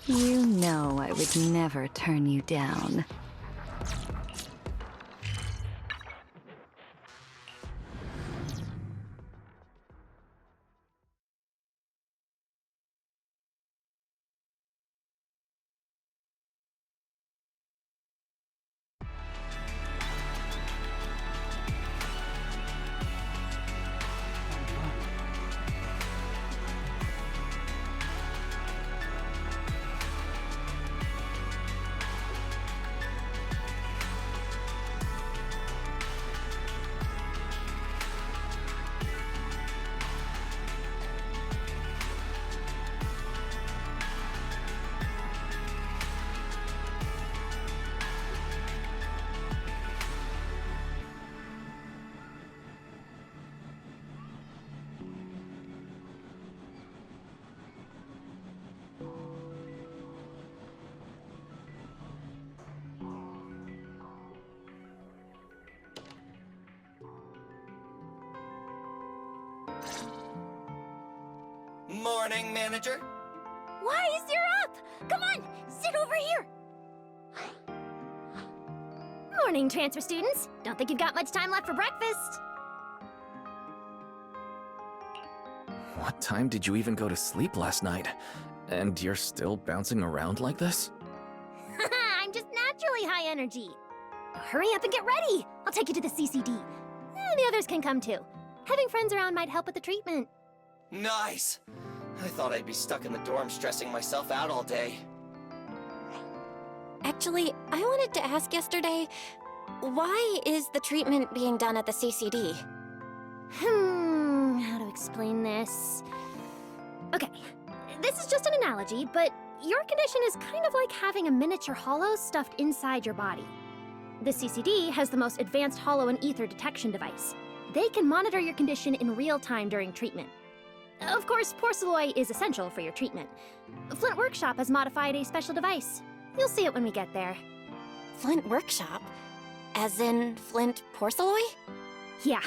You know I would never turn you down. Morning, manager. Wise, you're up! Come on, sit over here! Morning, transfer students. Don't think you've got much time left for breakfast. What time did you even go to sleep last night? And you're still bouncing around like this? I'm just naturally high energy. Hurry up and get ready. I'll take you to the CCD. The others can come too. Having friends around might help with the treatment. Nice. I thought I'd be stuck in the dorm stressing myself out all day. Actually, I wanted to ask yesterday, why is the treatment being done at the CCD? How to explain this? Okay, this is just an analogy, but your condition is kind of like having a miniature hollow stuffed inside your body. The CCD has the most advanced hollow and ether detection device. They can monitor your condition in real time during treatment. Of course, porcelloi is essential for your treatment. Flint Workshop has modified a special device. You'll see it when we get there. Flint Workshop? As in Flint Porcelloi? Yeah.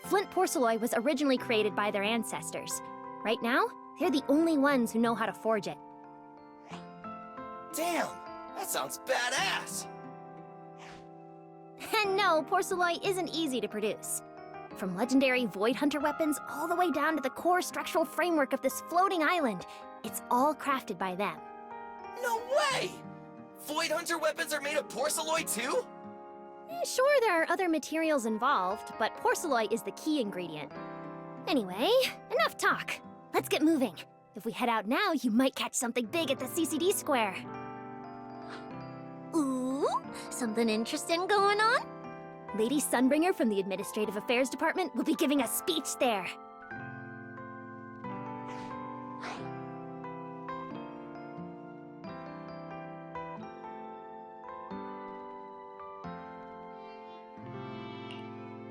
Flint porcelloi was originally created by their ancestors. Right now, they're the only ones who know how to forge it. Damn, that sounds badass. And no, porcelloi isn't easy to produce. From legendary Void Hunter weapons all the way down to the core structural framework of this floating island, it's all crafted by them. No way! Void Hunter weapons are made of porcelloi too? Sure, there are other materials involved, but porcelloi is the key ingredient. Anyway, enough talk. Let's get moving. If we head out now, you might catch something big at the CCD square. Ooh, something interesting going on? Lady Sunbringer from the Administrative Affairs Department will be giving a speech there.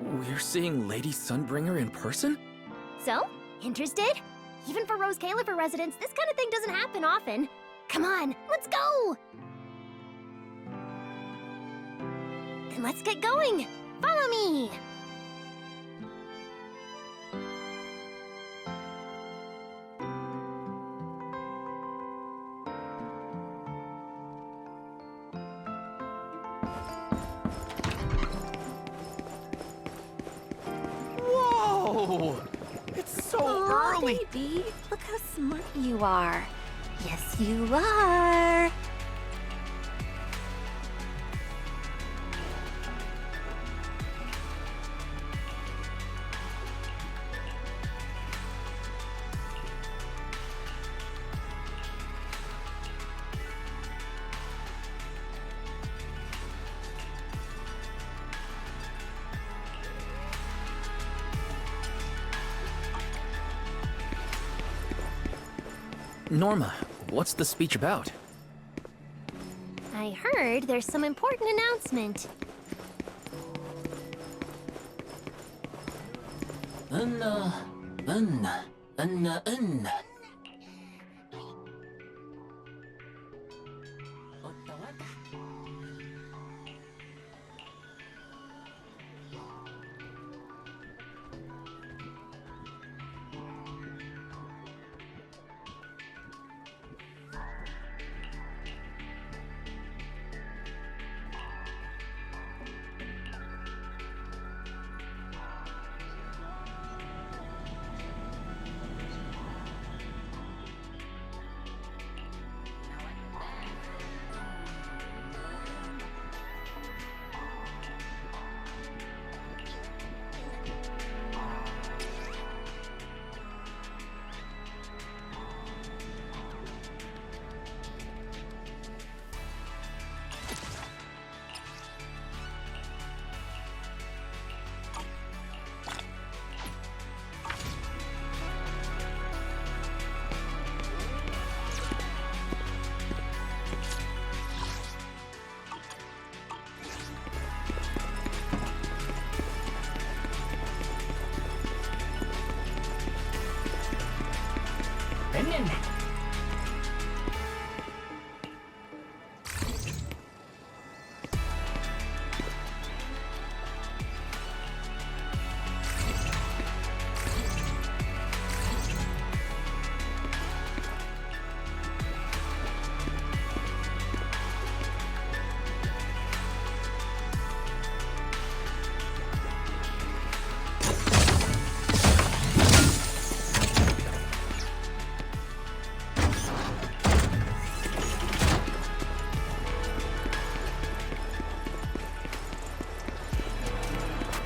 We're seeing Lady Sunbringer in person? So, interested? Even for Roscaelifer residents, this kind of thing doesn't happen often. Come on, let's go! Then let's get going! Follow me! Whoa! It's so early! Baby, look how smart you are. Yes, you are. Norma, what's the speech about? I heard there's some important announcement.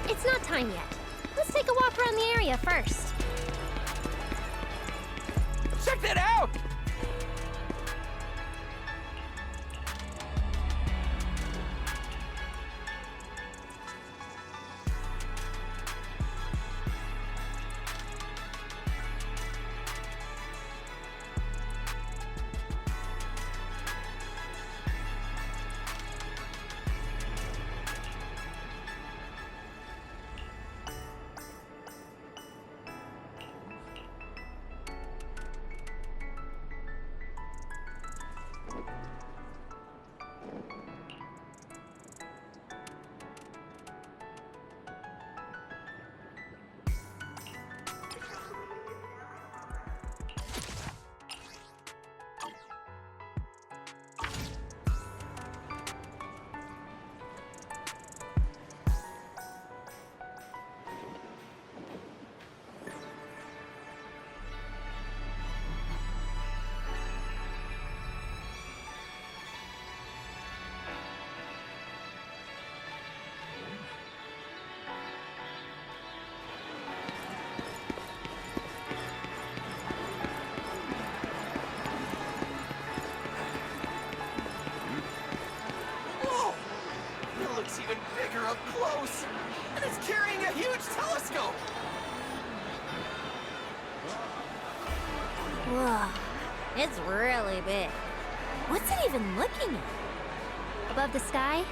It's not time yet. Let's take a walk around the area first. Check that out! Even bigger up close! And it's carrying a huge telescope! Whoa, it's really big. What's it even looking at? Above the sky?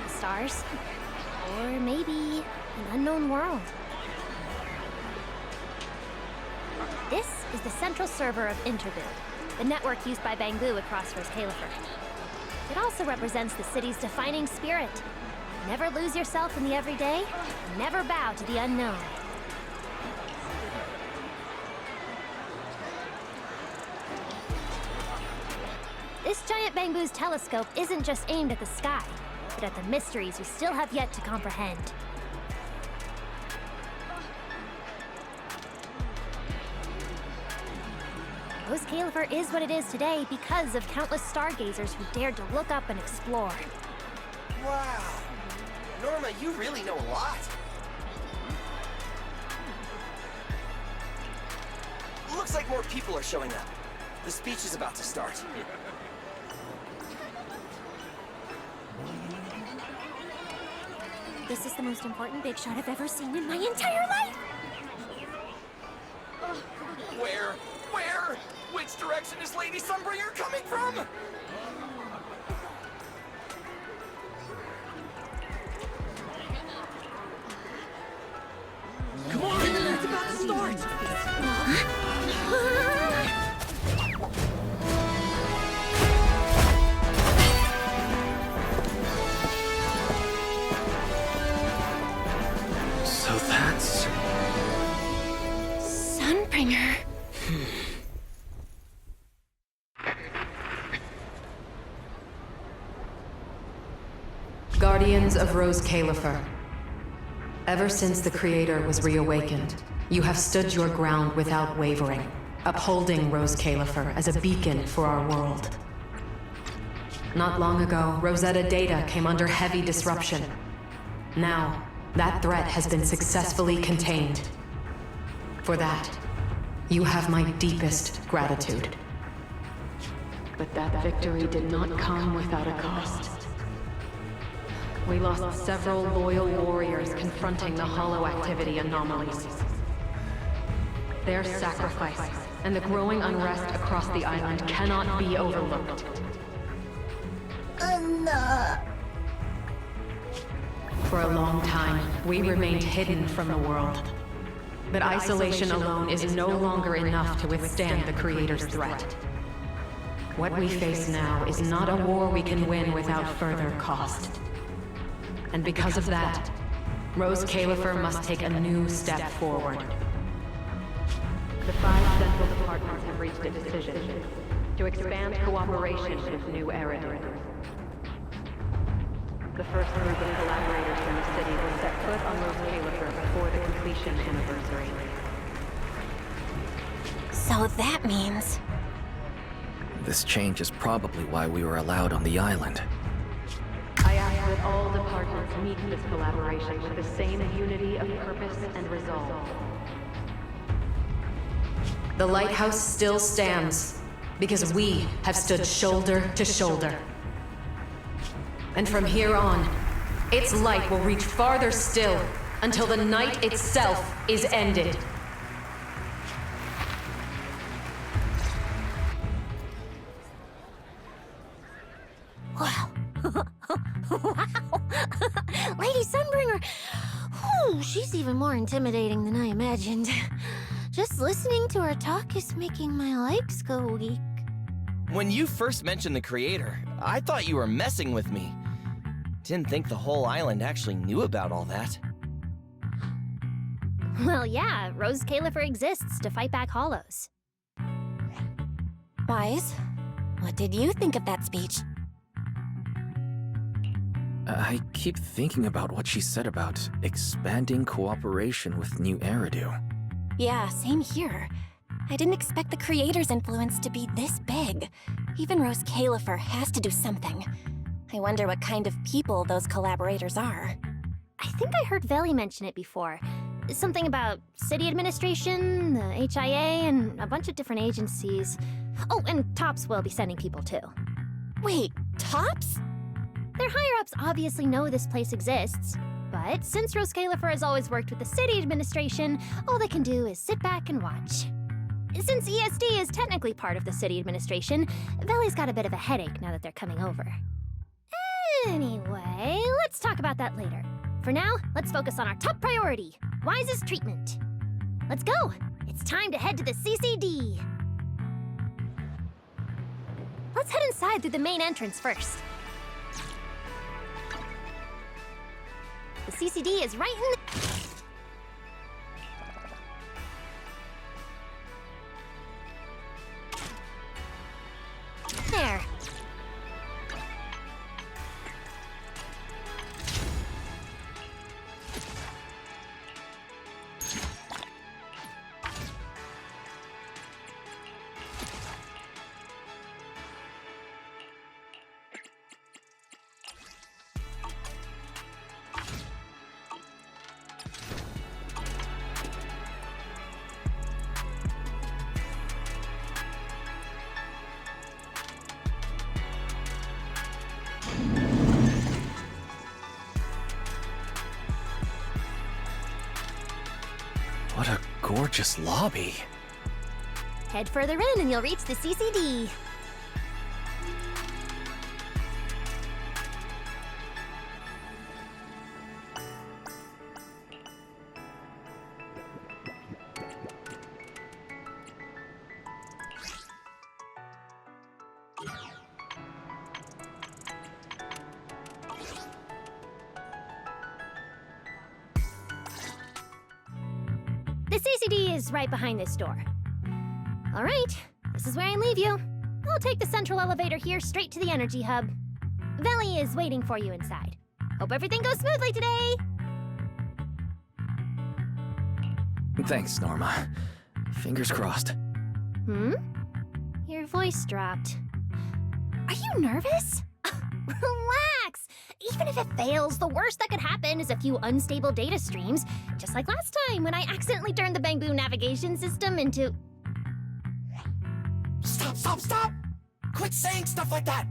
The stars? Or maybe an unknown world? This is the central server of Interbuild, the network used by Bangbu across Roscaelifer. It also represents the city's defining spirit. Never lose yourself in the everyday, never bow to the unknown. This giant Bangbu's telescope isn't just aimed at the sky, but at the mysteries we still have yet to comprehend. Roscaelifer is what it is today because of countless stargazers who dared to look up and explore. Wow. Norma, you really know a lot. Looks like more people are showing up. The speech is about to start. This is the most important big shot I've ever seen in my entire life! Where? Where? Which direction is Lady Sunbringer coming from? Come on! It's about to start! So that's... Sunbringer. Guardians of Roscaelifer. Ever since the Creator was reawakened, you have stood your ground without wavering, upholding Roscaelifer as a beacon for our world. Not long ago, Rosetta data came under heavy disruption. Now, that threat has been successfully contained. For that, you have my deepest gratitude. But that victory did not come without a cost. We lost several loyal warriors confronting the hollow activity anomalies. Their sacrifice and the growing unrest across the island cannot be overlooked. For a long time, we remained hidden from the world. But isolation alone is no longer enough to withstand the Creator's threat. What we face now is not a war we can win without further cost. And because of that, Roscaelifer must take a new step forward. The 5 central departments have reached a decision to expand cooperation with new Eridu. The first group of collaborators from the city will set foot on Roscaelifer before the completion anniversary. So that means... This change is probably why we were allowed on the island. I ask that all departments meet this collaboration with the same unity of purpose and resolve. The lighthouse still stands, because we have stood shoulder to shoulder. And from here on, its light will reach farther still, until the night itself is ended. Wow. Wow. Lady Sunbringer. Whew, she's even more intimidating than I imagined. Just listening to her talk is making my legs go weak. When you first mentioned the Creator, I thought you were messing with me. Didn't think the whole island actually knew about all that. Well, yeah, Roscaelifer exists to fight back hollows. Wise, what did you think of that speech? I keep thinking about what she said about expanding cooperation with new Eridu. Yeah, same here. I didn't expect the Creator's influence to be this big. Even Roscaelifer has to do something. I wonder what kind of people those collaborators are. I think I heard Veli mention it before. Something about city administration, the HIA, and a bunch of different agencies. Oh, and Tops will be sending people too. Wait, Tops? Their higher-ups obviously know this place exists, but since Roscaelifer has always worked with the city administration, all they can do is sit back and watch. Since ESD is technically part of the city administration, Veli's got a bit of a headache now that they're coming over. Anyway, let's talk about that later. For now, let's focus on our top priority, Wise's treatment. Let's go! It's time to head to the CCD. Let's head inside through the main entrance first. The CCD is right in the... There. What a gorgeous lobby. Head further in and you'll reach the CCD. The CCD is right behind this door. All right, this is where I leave you. I'll take the central elevator here straight to the energy hub. Veli is waiting for you inside. Hope everything goes smoothly today. Thanks, Norma. Fingers crossed. Your voice dropped. Are you nervous? Relax! Even if it fails, the worst that could happen is a few unstable data streams, just like last time when I accidentally turned the Bangbu navigation system into... Stop, stop, stop! Quit saying stuff like that!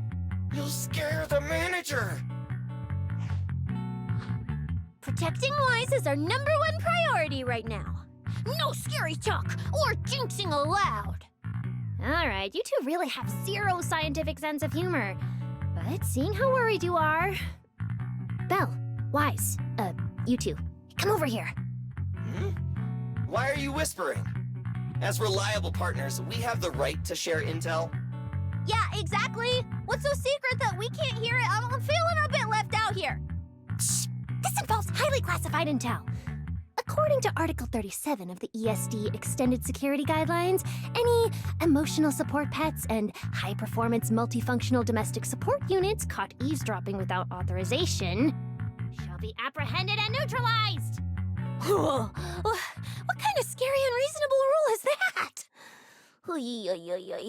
You'll scare the manager! Protecting Wise is our #1 priority right now. No scary talk or jinxing allowed. All right, you two really have zero scientific sense of humor. But seeing how worried you are... Belle, Wise, you two, come over here. Why are you whispering? As reliable partners, we have the right to share intel. Yeah, exactly. What's so secret that we can't hear it? I'm feeling a bit left out here. Shh! This involves highly classified intel. According to Article 37 of the ESD Extended Security Guidelines, any emotional support pets and high-performance multifunctional domestic support units caught eavesdropping without authorization shall be apprehended and neutralized. What kind of scary, unreasonable rule is that?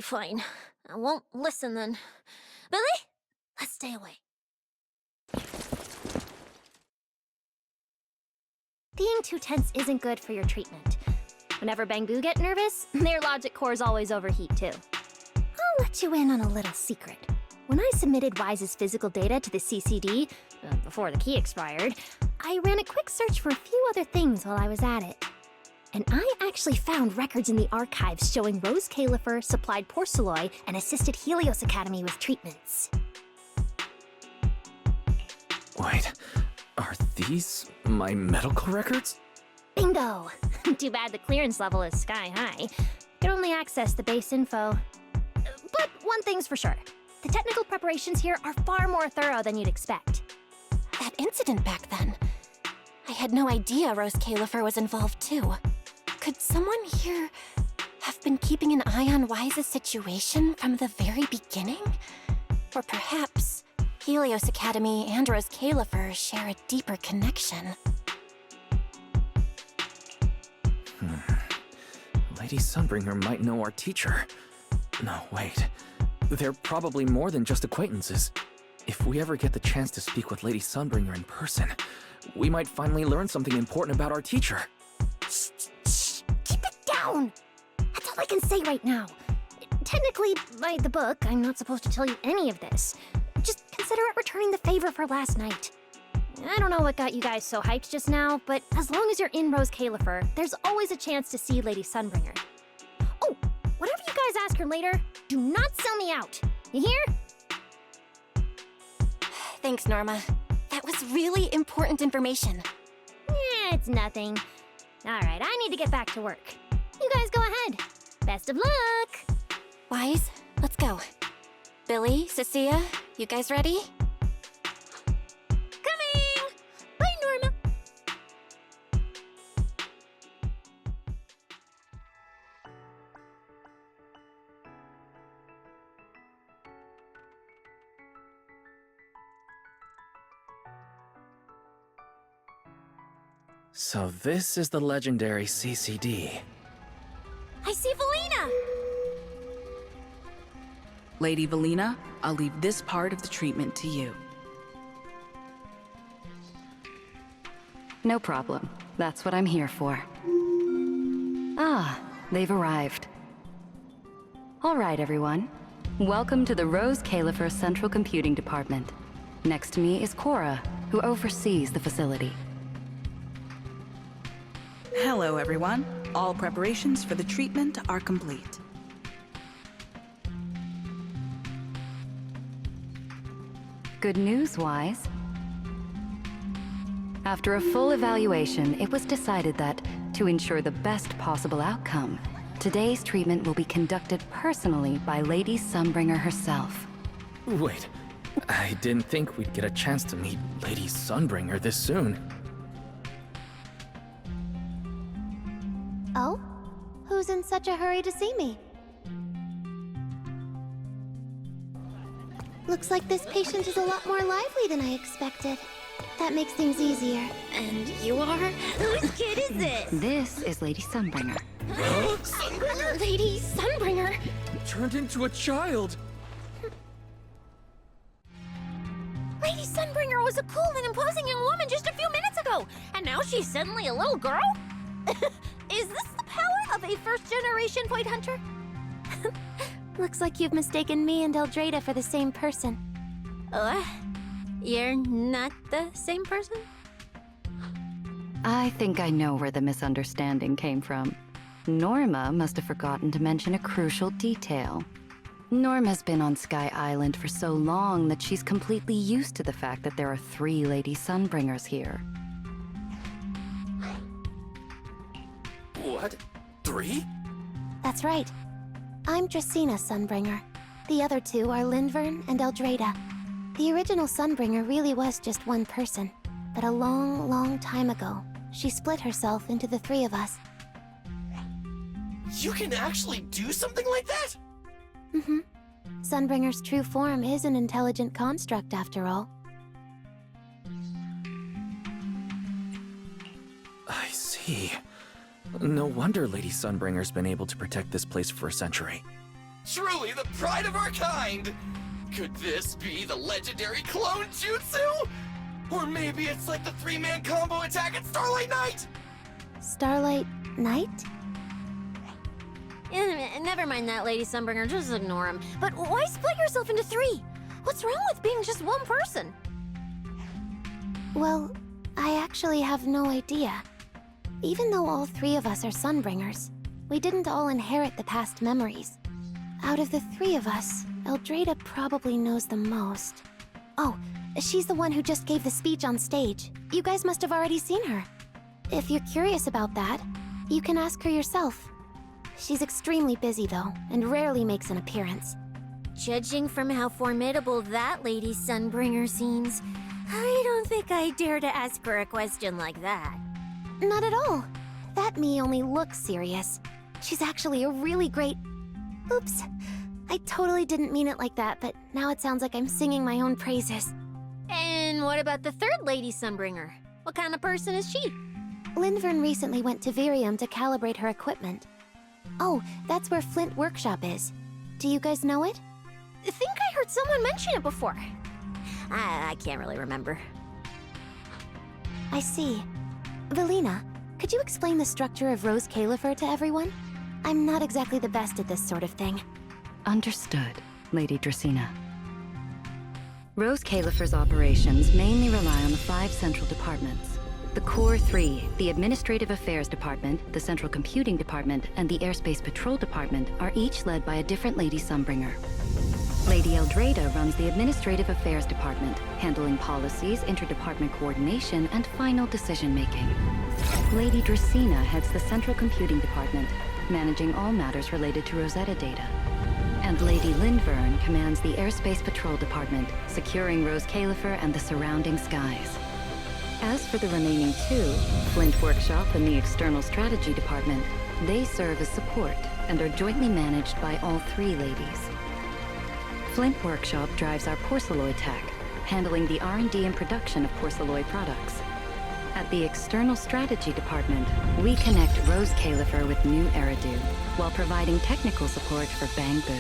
Fine. I won't listen then. Billy, let's stay away. Being too tense isn't good for your treatment. Whenever Bangbu get nervous, their logic cores always overheat too. I'll let you in on a little secret. When I submitted Wise's physical data to the CCD, before the key expired, I ran a quick search for a few other things while I was at it. And I actually found records in the archives showing Roscaelifer supplied Porceloy and assisted Helios Academy with treatments. Wait, are these my medical records? Bingo! Too bad the clearance level is sky high. Can only access the base info. But one thing's for sure. The technical preparations here are far more thorough than you'd expect. That incident back then. I had no idea Roscaelifer was involved too. Could someone here have been keeping an eye on Wise's situation from the very beginning? Or perhaps Helios Academy and Roscaelifer share a deeper connection. Lady Sunbringer might know our teacher. No, wait. They're probably more than just acquaintances. If we ever get the chance to speak with Lady Sunbringer in person, we might finally learn something important about our teacher. Shh! Keep it down! That's all I can say right now. Technically, by the book, I'm not supposed to tell you any of this. Just consider it returning the favor for last night. I don't know what got you guys so hyped just now, but as long as you're in Roscaelifer, there's always a chance to see Lady Sunbringer. Oh, whatever you guys ask her later, do not sell me out. You hear? Thanks, Norma. That was really important information. It's nothing. Alright, I need to get back to work. You guys go ahead. Best of luck! Wise, let's go. Billy, Cecilia, you guys ready? Coming! Bye, Norma! So this is the legendary CCD. I see Valina! Lady Valina, I'll leave this part of the treatment to you. No problem. That's what I'm here for. Ah, they've arrived. All right, everyone. Welcome to the Roscaelifer Central Computing Department. Next to me is Cora, who oversees the facility. Hello, everyone. All preparations for the treatment are complete. Good news, Wise. After a full evaluation, it was decided that, to ensure the best possible outcome, today's treatment will be conducted personally by Lady Sunbringer herself. Wait, I didn't think we'd get a chance to meet Lady Sunbringer this soon. Oh? Who's in such a hurry to see me? Looks like this patient is a lot more lively than I expected. That makes things easier. And you are? Whose kid is this? This is Lady Sunbringer. Lady Sunbringer! Turned into a child! Lady Sunbringer was a cool and imposing young woman just a few minutes ago, and now she's suddenly a little girl? Is this the power of a first-generation point hunter? Looks like you've mistaken me and Eldrada for the same person. You're not the same person? I think I know where the misunderstanding came from. Norma must have forgotten to mention a crucial detail. Norma's been on Sky Island for so long that she's completely used to the fact that there are 3 Lady Sunbringers here. Wow, What? 3? That's right. I'm Dracena Sunbringer. The other two are Lindvern and Eldrada. The original Sunbringer really was just one person, but a long, long time ago, she split herself into the 3 of us. You can actually do something like that? Mm-hmm. Sunbringer's true form is an intelligent construct, after all. I see. No wonder Lady Sunbringer's been able to protect this place for a century. Truly the pride of our kind! Could this be the legendary clone jutsu? Or maybe it's like the 3-man combo attack at Starlight Night? Starlight Night? Never mind that, Lady Sunbringer, just ignore him. But why split yourself into 3? What's wrong with being just one person? Well, I actually have no idea. Even though all 3 of us are Sunbringers, we didn't all inherit the past memories. Out of the 3 of us, Eldrada probably knows the most. Oh, she's the one who just gave the speech on stage. You guys must have already seen her. If you're curious about that, you can ask her yourself. She's extremely busy though, and rarely makes an appearance. Judging from how formidable that Lady Sunbringer seems, I don't think I dare to ask her a question like that. Not at all. That me only looks serious. She's actually a really great... Oops. I totally didn't mean it like that, but now it sounds like I'm singing my own praises. And what about the 3rd Lady Sunbringer? What kind of person is she? Lindvern recently went to Virium to calibrate her equipment. Oh, that's where Flint Workshop is. Do you guys know it? I think I heard someone mention it before. I can't really remember. I see. Velina, could you explain the structure of Roscaelifer to everyone? I'm not exactly the best at this sort of thing. Understood, Lady Dracena. Roscaelifer's operations mainly rely on the 5 central departments. The Core 3, the Administrative Affairs Department, the Central Computing Department, and the Airspace Patrol Department are each led by a different Lady Sunbringer. Lady Eldrada runs the Administrative Affairs Department, handling policies, interdepartment coordination, and final decision-making. Lady Dracena heads the Central Computing Department, managing all matters related to Rosetta data. And Lady Lindvern commands the Airspace Patrol Department, securing Roscaelifer and the surrounding skies. As for the remaining 2, Flint Workshop and the External Strategy Department, they serve as support and are jointly managed by all 3 ladies. Flint Workshop drives our porcelloid tech, handling the R&D and production of porcelloid products. At the External Strategy Department, we connect Roscaelifer with new Eridu, while providing technical support for Bangbu.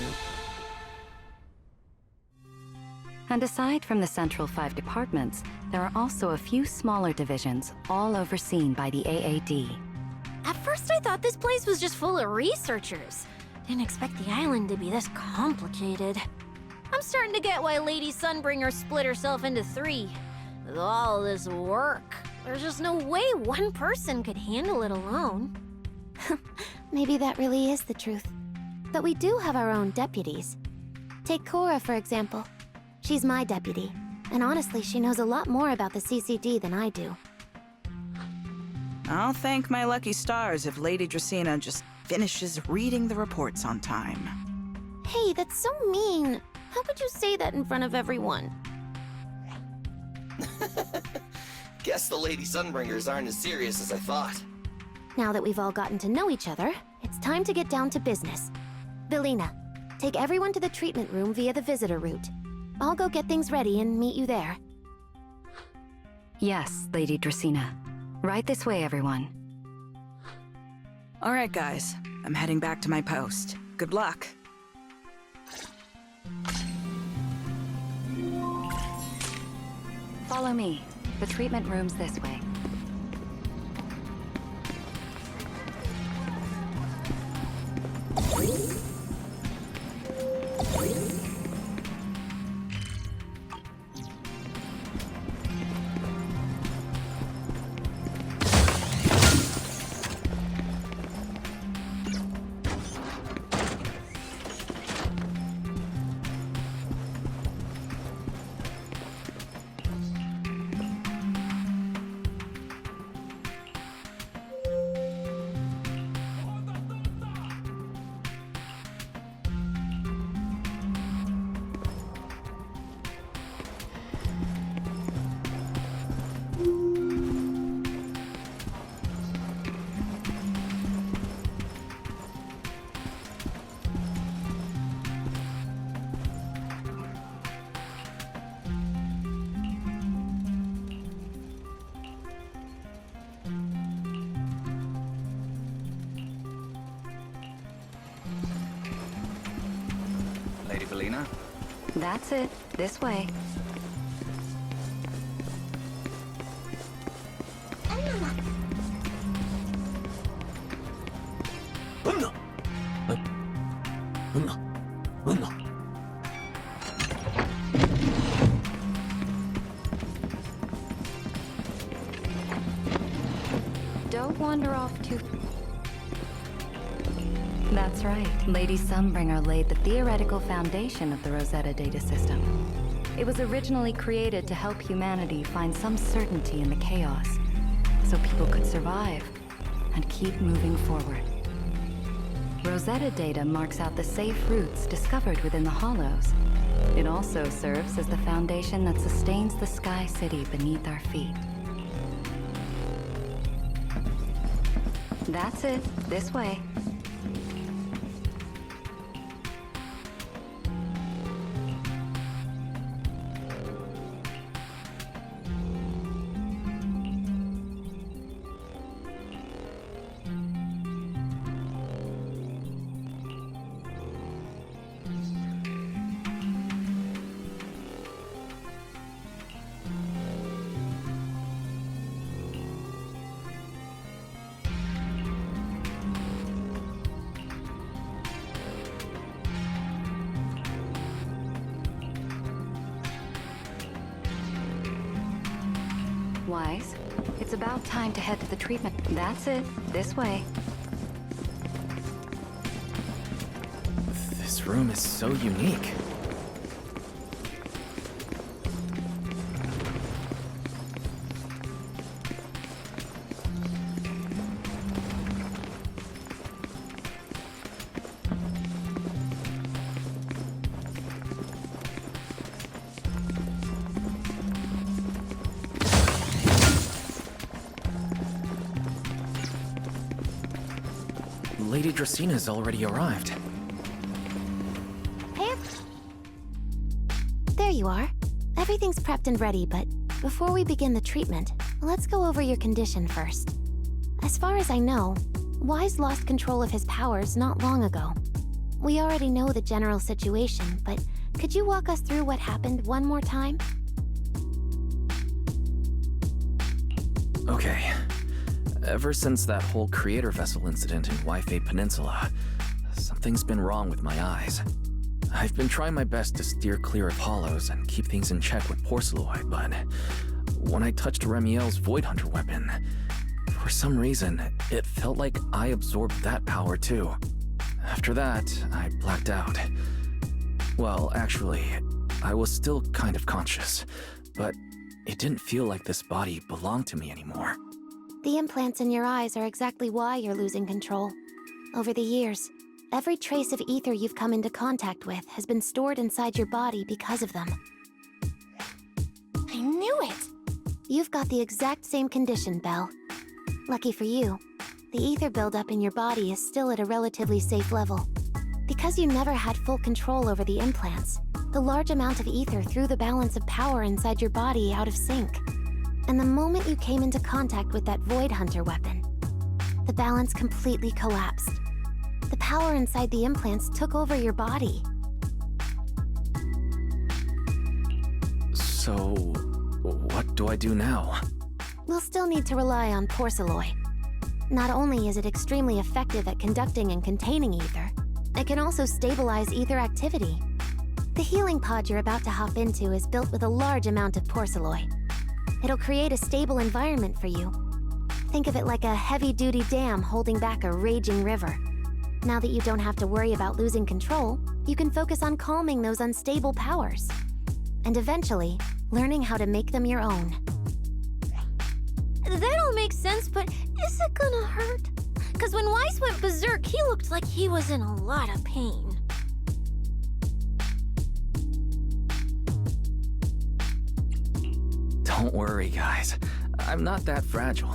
And aside from the central 5 departments, there are also a few smaller divisions, all overseen by the AAD. At first I thought this place was just full of researchers. Didn't expect the island to be this complicated. I'm starting to get why Lady Sunbringer split herself into 3. With all this work, there's just no way one person could handle it alone. Maybe that really is the truth. But we do have our own deputies. Take Cora, for example. She's my deputy, and honestly, she knows a lot more about the CCD than I do. I'll thank my lucky stars if Lady Dracena just finishes reading the reports on time. Hey, that's so mean. How could you say that in front of everyone? Guess the Lady Sunbringers aren't as serious as I thought. Now that we've all gotten to know each other, it's time to get down to business. Velina, take everyone to the treatment room via the visitor route. I'll go get things ready and meet you there. Yes, Lady Dracena. Right this way, everyone. All right, guys. I'm heading back to my post. Good luck. Follow me. The treatment room's this way. That's it. This way. Don't wander off too... That's right. Lady Sunbringer laid the theoretical foundation of the Rosetta data system. It was originally created to help humanity find some certainty in the chaos, so people could survive and keep moving forward. Rosetta data marks out the safe routes discovered within the hollows. It also serves as the foundation that sustains the Sky City beneath our feet. That's it. This way. Wise, it's about time to head to the treatment. That's it. This way. This room is so unique. Lady Dracina's already arrived. Hey. There you are. Everything's prepped and ready, but before we begin the treatment, let's go over your condition first. As far as I know, Wise lost control of his powers not long ago. We already know the general situation, but could you walk us through what happened one more time? Okay. Ever since that whole creator vessel incident in Waifei Peninsula, something's been wrong with my eyes. I've been trying my best to steer clear of hollows and keep things in check with Porceloi, but when I touched Remiel's Void Hunter weapon, for some reason, it felt like I absorbed that power too. After that, I blacked out. Well, actually, I was still kind of conscious, but it didn't feel like this body belonged to me anymore. The implants in your eyes are exactly why you're losing control. Over the years, every trace of ether you've come into contact with has been stored inside your body because of them. I knew it! You've got the exact same condition, Belle. Lucky for you, the ether buildup in your body is still at a relatively safe level. Because you never had full control over the implants, the large amount of ether threw the balance of power inside your body out of sync. And the moment you came into contact with that Void Hunter weapon, the balance completely collapsed. The power inside the implants took over your body. So, what do I do now? We'll still need to rely on Porceloi. Not only is it extremely effective at conducting and containing ether, it can also stabilize ether activity. The healing pod you're about to hop into is built with a large amount of Porceloi. It'll create a stable environment for you. Think of it like a heavy-duty dam holding back a raging river. Now that you don't have to worry about losing control, you can focus on calming those unstable powers. And eventually, learning how to make them your own. That all makes sense, but is it gonna hurt? Because when Wise went berserk, he looked like he was in a lot of pain. Don't worry, guys. I'm not that fragile.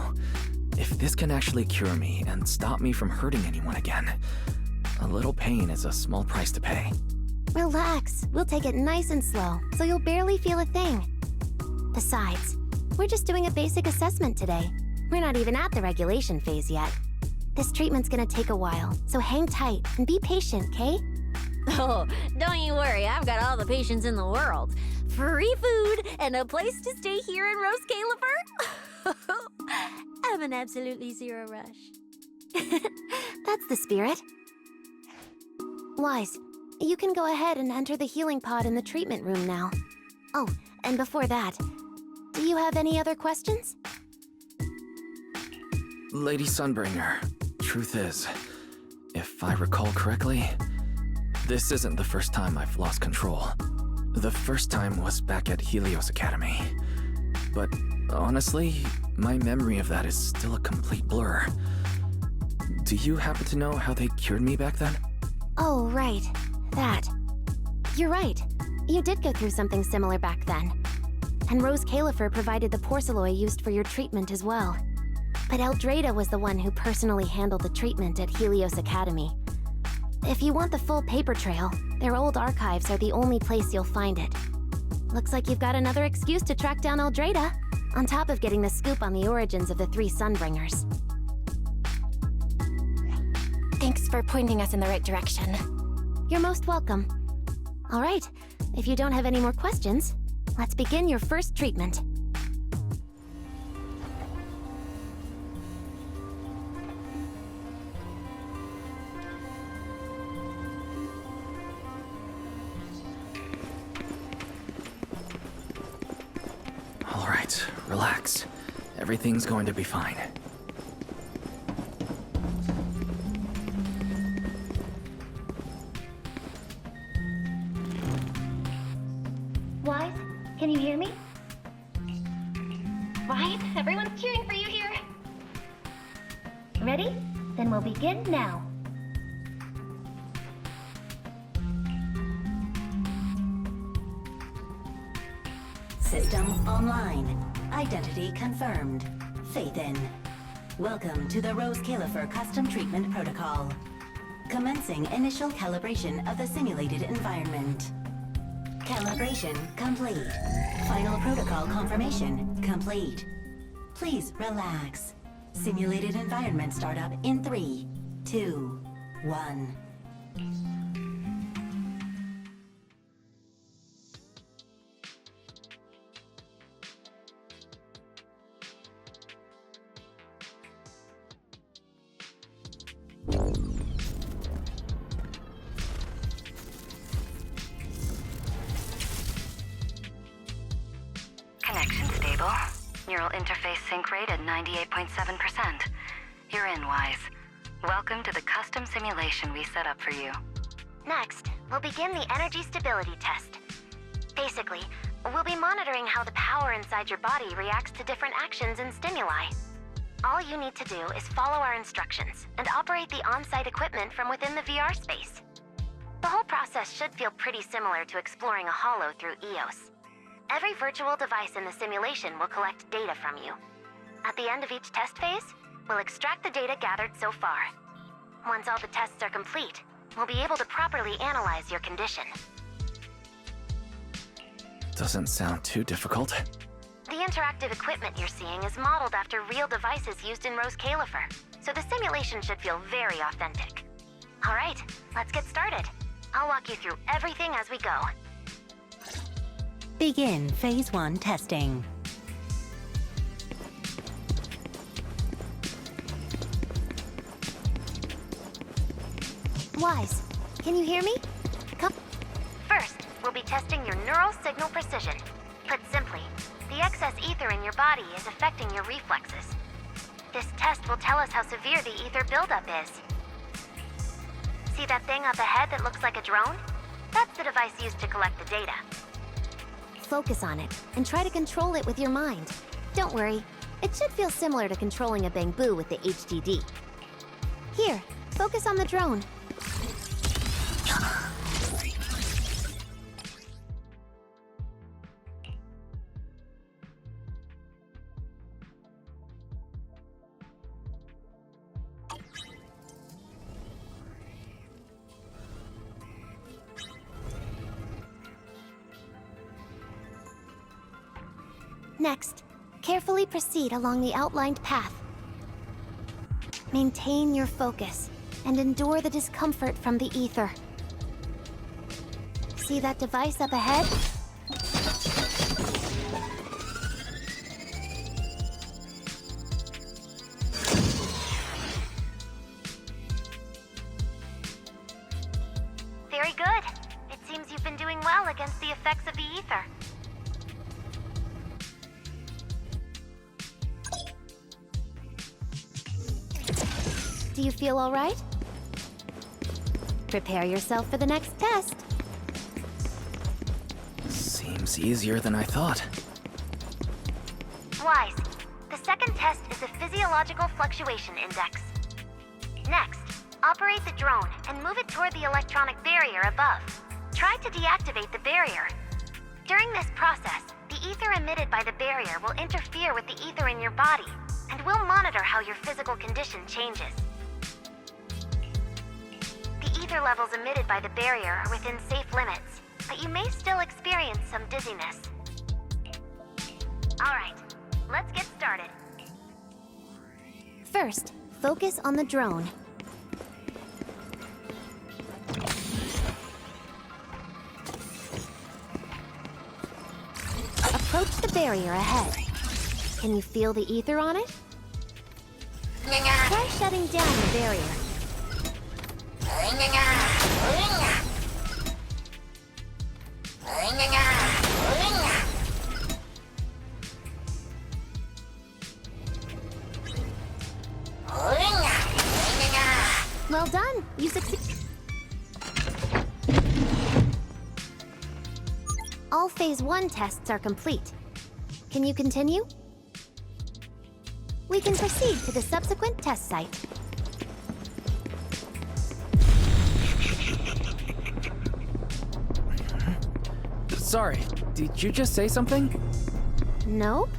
If this can actually cure me and stop me from hurting anyone again, a little pain is a small price to pay. Relax. We'll take it nice and slow, so you'll barely feel a thing. Besides, we're just doing a basic assessment today. We're not even at the regulation phase yet. This treatment's gonna take a while, so hang tight and be patient, 'kay? Oh, don't you worry, I've got all the patience in the world. Free food and a place to stay here in Roscaelifer. I'm in absolutely zero rush. That's the spirit. Wise, you can go ahead and enter the healing pod in the treatment room now. Oh, and before that, do you have any other questions? Lady Sunbringer, truth is, if I recall correctly, this isn't the first time I've lost control. The first time was back at Helios Academy. But honestly, my memory of that is still a complete blur. Do you happen to know how they cured me back then? Oh, right. That. You're right. You did go through something similar back then. And Roscaelifer provided the porcelain used for your treatment as well. But Eldrada was the one who personally handled the treatment at Helios Academy. If you want the full paper trail, their old archives are the only place you'll find it. Looks like you've got another excuse to track down Eldrada, on top of getting the scoop on the origins of the 3 Sunbringers. Thanks for pointing us in the right direction. You're most welcome. All right, if you don't have any more questions, let's begin your first treatment. All right, relax. Everything's going to be fine. Wise, can you hear me? Right, everyone's cheering for you here. Ready? Then we'll begin now. System online. Identity confirmed. Faith in. Welcome to the Roscaelifer Custom Treatment Protocol. Commencing initial calibration of the simulated environment. Calibration complete. Final protocol confirmation complete. Please relax. Simulated environment startup in 3, 2, 1. Connection stable. Neural interface sync rate at 98.7%. You're in, Wise. Welcome to the custom simulation we set up for you. Next, we'll begin the energy stability test. Basically, we'll be monitoring how the power inside your body reacts to different actions and stimuli. All you need to do is follow our instructions and operate the on-site equipment from within the VR space. The whole process should feel pretty similar to exploring a holo through EOS. Every virtual device in the simulation will collect data from you. At the end of each test phase, we'll extract the data gathered so far. Once all the tests are complete, we'll be able to properly analyze your condition. Doesn't sound too difficult. The interactive equipment you're seeing is modeled after real devices used in Roscaelifer, so the simulation should feel very authentic. All right, let's get started. I'll walk you through everything as we go. Begin Phase 1 testing. Wise, can you hear me? Come. First, we'll be testing your neural signal precision. Put simply, the excess ether in your body is affecting your reflexes. This test will tell us how severe the ether buildup is. See that thing up ahead that looks like a drone? That's the device used to collect the data. Focus on it, and try to control it with your mind. Don't worry, it should feel similar to controlling a bamboo with the HDD. Here, focus on the drone. Next, carefully proceed along the outlined path. Maintain your focus and endure the discomfort from the ether. See that device up ahead? Very good. It seems you've been doing well against the effects of the ether. Do you feel all right? Prepare yourself for the next test. Seems easier than I thought. Wise. The second test is a physiological fluctuation index. Next, operate the drone and move it toward the electronic barrier above. Try to deactivate the barrier. During this process, the ether emitted by the barrier will interfere with the ether in your body, and we'll monitor how your physical condition changes. The ether levels emitted by the barrier are within safe limits, but you may still experience some dizziness. Alright, let's get started. First, focus on the drone. Approach the barrier ahead. Can you feel the ether on it? Try shutting down the barrier. Well done. You succeed. All Phase 1 tests are complete. Can you continue? We can proceed to the subsequent test site. Sorry, did you just say something? Nope.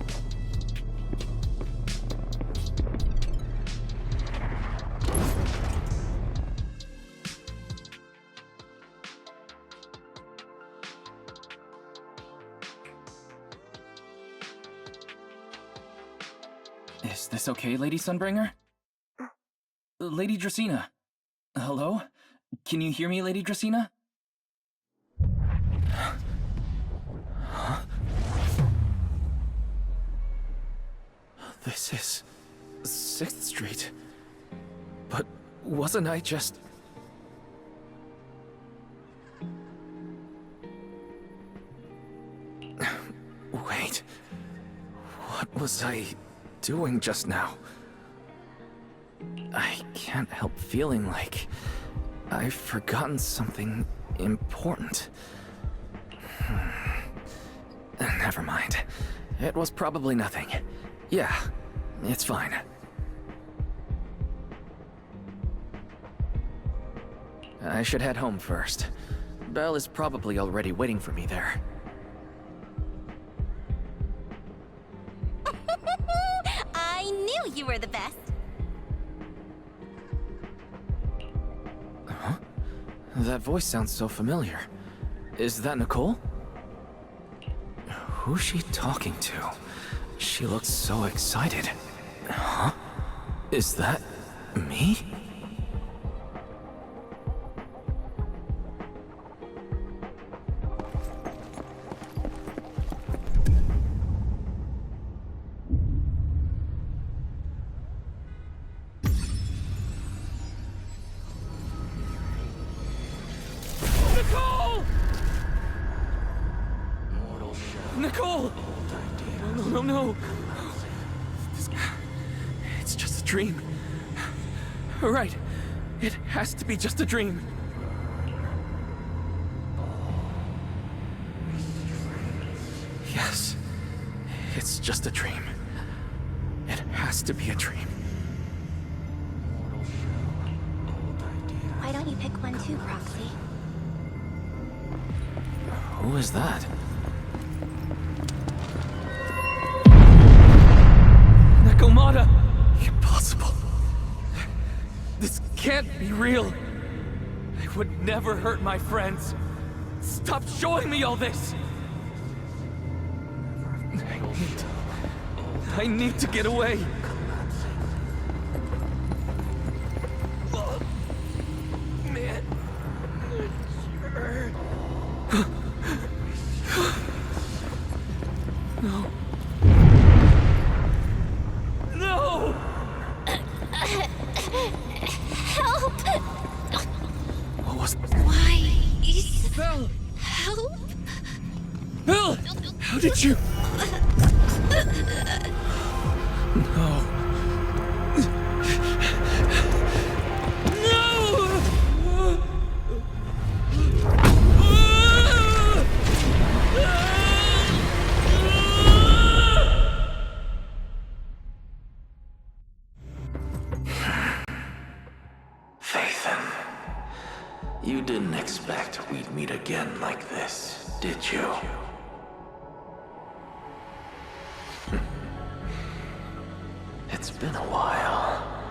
Is this okay, Lady Sunbringer? Lady Dracena? Hello? Can you hear me, Lady Dracena? Huh? This is 6th Street. But wasn't I just... Wait. What was I doing just now? I can't help feeling like I've forgotten something important. Never mind. It was probably nothing. Yeah, it's fine. I should head home first. Belle is probably already waiting for me there. I knew you were the best. Huh? That voice sounds so familiar. Is that Nicole? Who's she talking to? She looks so excited. Huh? Is that me? Nicole! Nicole! No. It's just a dream. Right. It has to be just a dream. Yes. It's just a dream. It has to be a dream. Why don't you pick one too, Proxy? Who is that? Nakomata! Impossible. This can't be real. I would never hurt my friends. Stop showing me all this! I need to get away. Oh, man. Sure. Belle! Help? Belle! How did you... No. You didn't expect we'd meet again like this, did you? It's been a while.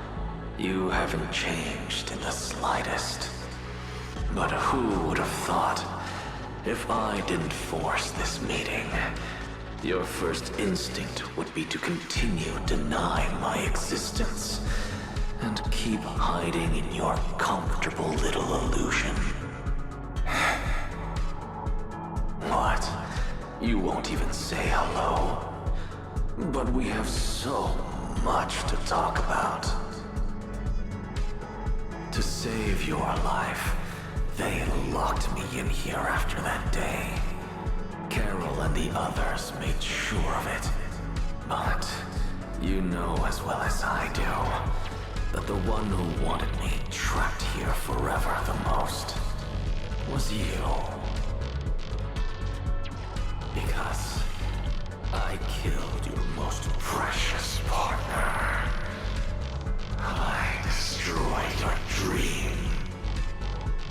You haven't changed in the slightest. But who would have thought, if I didn't force this meeting, your first instinct would be to continue denying my existence and keep hiding in your comfortable little illusion. What? You won't even say hello? But we have so much to talk about. To save your life, they locked me in here after that day. Carol and the others made sure of it. But you know as well as I do that the one who wanted me trapped here forever the most was you. Because I killed your most precious partner. I destroyed your dream.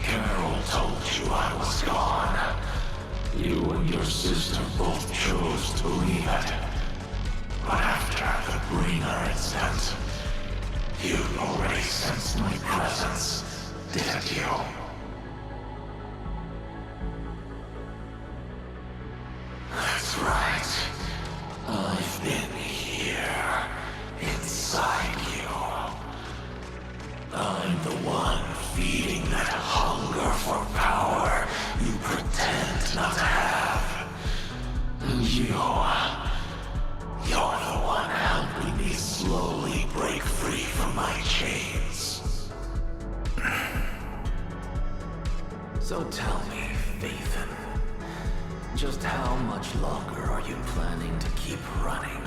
Carol told you I was gone. You and your sister both chose to leave it. But after the bringer incident, you already sensed my presence, didn't you? That's right. I've been here, inside you. I'm the one feeding that hunger for power you pretend not to have. And you're the one helping me slowly break free from my chains. So tell me, Phaethon, just how much longer are you planning to keep running?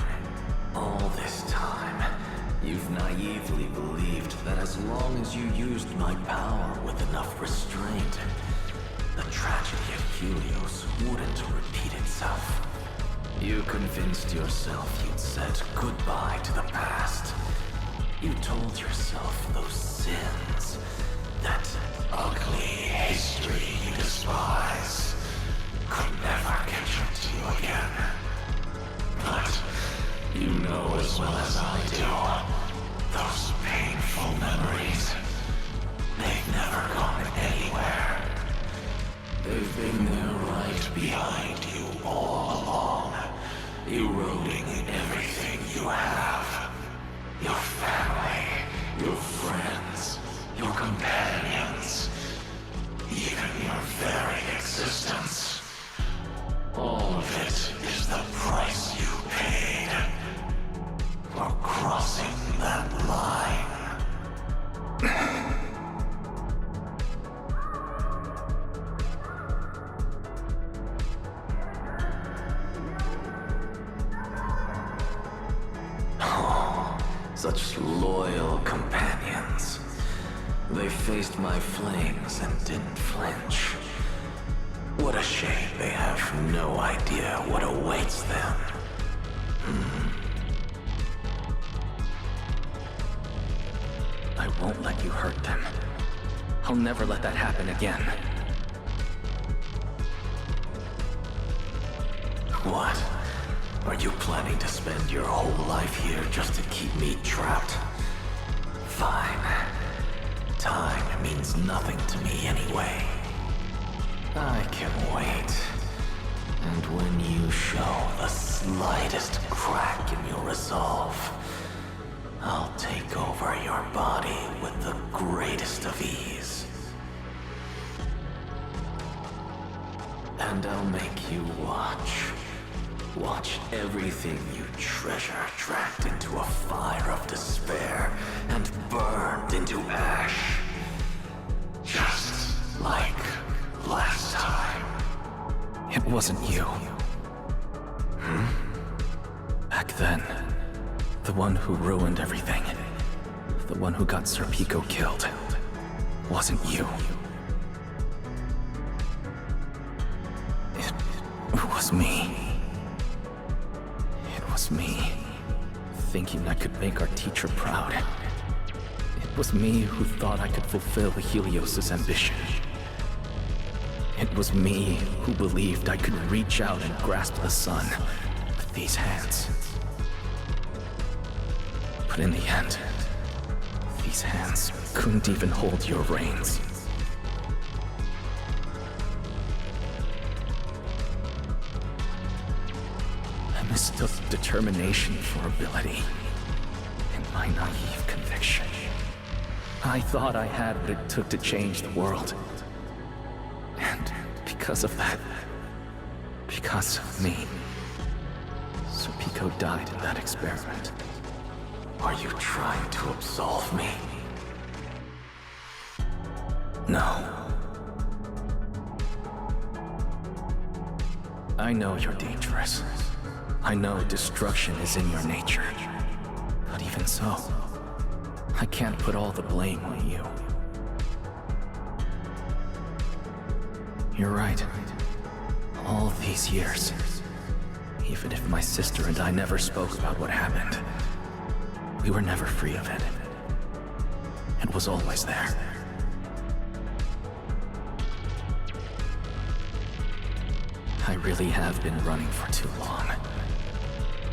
All this time, you've naively believed that as long as you used my power with enough restraint, the tragedy of Helios wouldn't repeat itself. You convinced yourself you'd said goodbye to the past. You told yourself those sins, that ugly history you despise, could never catch up to you again. But you know as well as I do, those painful memories, they've never gone anywhere. They've been there right behind you all along, eroding everything you have. Your family, your friends, your companions, even your very existence. All of it is the price you paid for crossing that line. Such loyal companions. They faced my flames and didn't flinch. What a shame they have no idea what awaits them. I won't let you hurt them. I'll never let that happen again. What? Are you planning to spend your whole life here just to keep me trapped? Fine. Time means nothing to me anyway. I can wait. And when you show the slightest crack in your resolve, I'll take over your body with the greatest of ease. And I'll make you watch. Watch everything you treasure dragged into a fire of despair and burned into ash. Just like last time. It wasn't you. Back then, the one who ruined everything, the one who got Sir Pico killed, wasn't you. It was me. It was me, thinking I could make our teacher proud. It was me who thought I could fulfill Helios' ambition. It was me who believed I could reach out and grasp the sun with these hands. But in the end, these hands couldn't even hold your reins. I mistook determination for ability, and my naive conviction. I thought I had what it took to change the world. And because of that, because of me, Sir Pico died in that experiment. Are you trying to absolve me? No. I know you're dangerous. I know destruction is in your nature. But even so, I can't put all the blame on you. You're right. All these years, even if my sister and I never spoke about what happened, we were never free of it. It was always there. I really have been running for too long.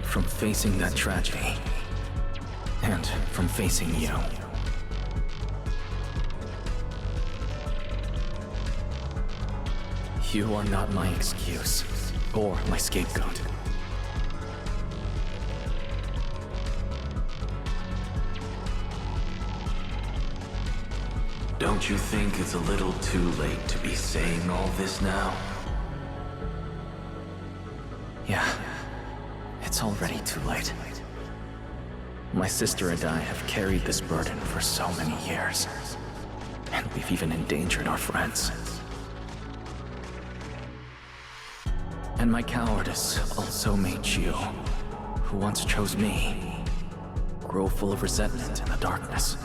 From facing that tragedy, and from facing you. You are not my excuse, or my scapegoat. Don't you think it's a little too late to be saying all this now? Yeah, it's already too late. My sister and I have carried this burden for so many years, and we've even endangered our friends. And my cowardice also made you, who once chose me, grow full of resentment in the darkness.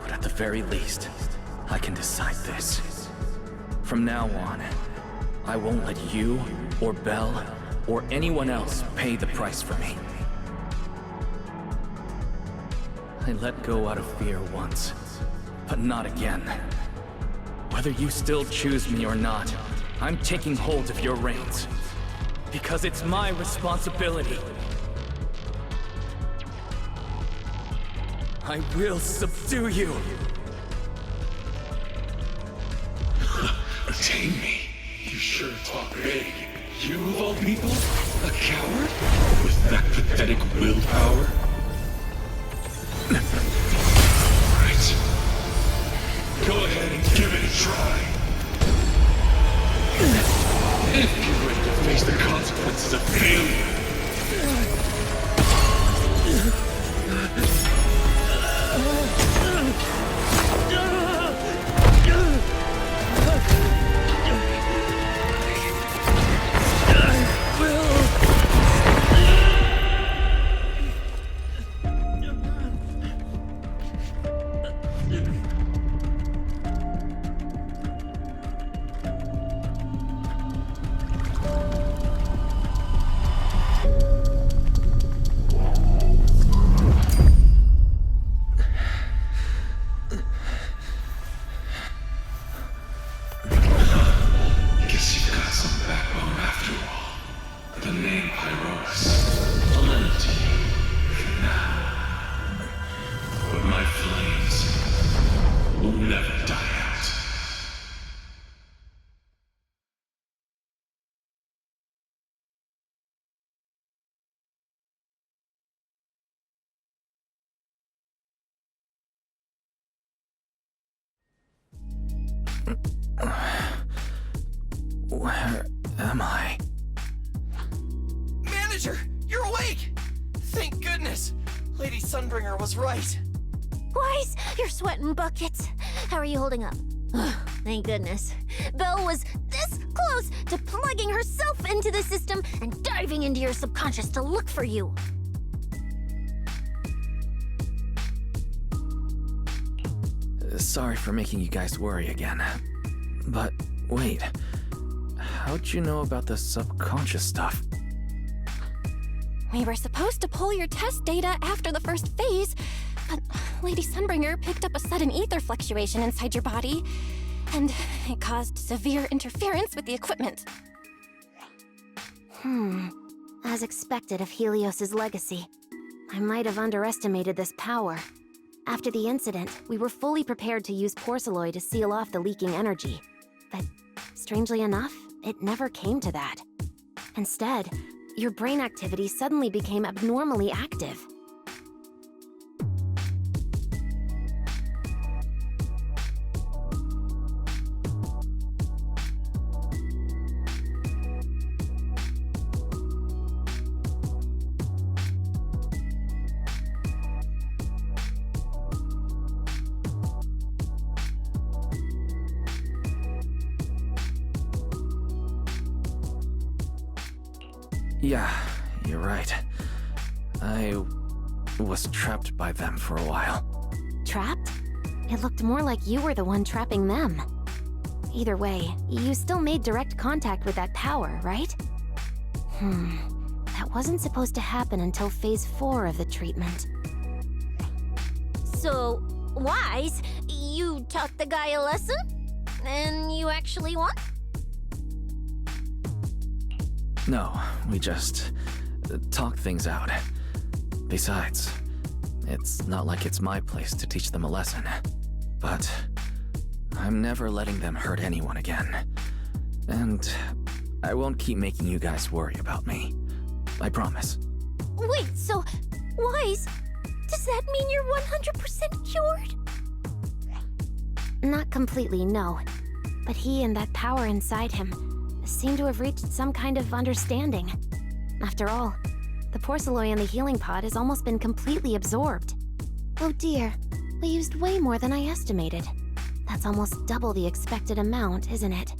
But at the very least, I can decide this. From now on, I won't let you, or Belle, or anyone else pay the price for me. I let go out of fear once, but not again. Whether you still choose me or not, I'm taking hold of your reins. Because it's my responsibility. I will subdue you. Tame me. You sure talk big. You of all people? A coward? With that pathetic willpower? Right. Go ahead and give it a try. If you're ready to face the consequences of failure. Where am I? Manager, you're awake! Thank goodness! Lady Sunbringer was right. Wise, you're sweating buckets. How are you holding up? Thank goodness. Belle was this close to plugging herself into the system and diving into your subconscious to look for you. Sorry for making you guys worry again. But wait, how'd you know about the subconscious stuff? We were supposed to pull your test data after the first phase, but Lady Sunbringer picked up a sudden ether fluctuation inside your body, and it caused severe interference with the equipment. As expected of Helios's legacy, I might have underestimated this power. After the incident, we were fully prepared to use porcelain to seal off the leaking energy. But strangely enough, it never came to that. Instead, your brain activity suddenly became abnormally active. Yeah, you're right. I was trapped by them for a while. Trapped? It looked more like you were the one trapping them. Either way, you still made direct contact with that power, right? That wasn't supposed to happen until Phase 4 of the treatment. So, Wise, you taught the guy a lesson? And you actually won? No, we just talk things out. Besides, it's not like it's my place to teach them a lesson. But I'm never letting them hurt anyone again. And I won't keep making you guys worry about me. I promise. Wait, so, Wise, does that mean you're 100% cured? Not completely, no. But he and that power inside him seem to have reached some kind of understanding. After all, the porcelain in the healing pod has almost been completely absorbed. Oh dear, we used way more than I estimated. That's almost double the expected amount, isn't it?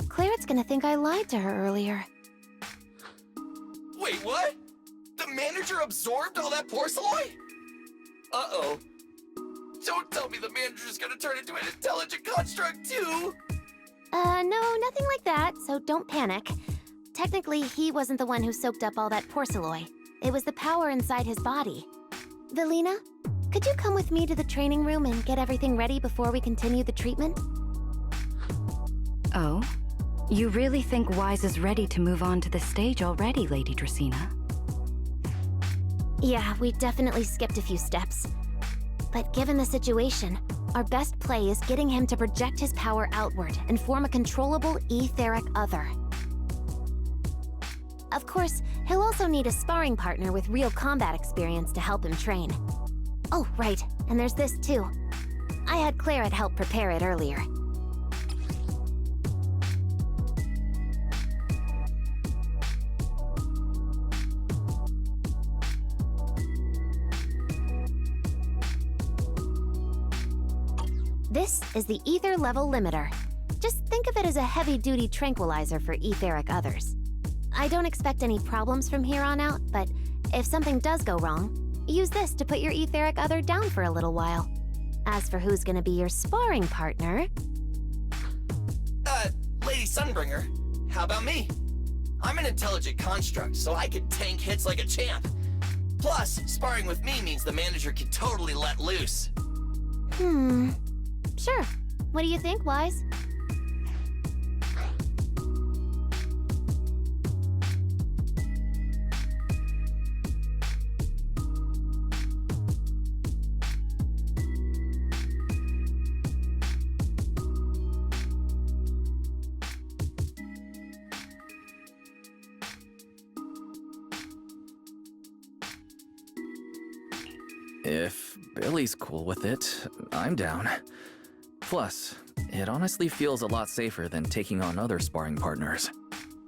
Clarette's gonna think I lied to her earlier. Wait, what? The manager absorbed all that porcelain? Uh-oh. Don't tell me the manager's gonna turn into an intelligent construct too! No, nothing like that, so don't panic. Technically, he wasn't the one who soaked up all that porcelain. It was the power inside his body. Velina, could you come with me to the training room and get everything ready before we continue the treatment? Oh? You really think Wise is ready to move on to the stage already, Lady Dracaena? Yeah, we definitely skipped a few steps. But given the situation, our best play is getting him to project his power outward and form a controllable etheric other. Of course, he'll also need a sparring partner with real combat experience to help him train. Oh, right, and there's this too. I had Clarette help prepare it earlier. This is the ether level limiter. Just think of it as a heavy-duty tranquilizer for etheric others. I don't expect any problems from here on out, but if something does go wrong, use this to put your etheric other down for a little while. As for who's gonna be your sparring partner... Lady Sunbringer, how about me? I'm an intelligent construct, so I can tank hits like a champ. Plus, sparring with me means the manager can totally let loose. Sure. What do you think, Wise? If Billy's cool with it, I'm down. Plus, it honestly feels a lot safer than taking on other sparring partners.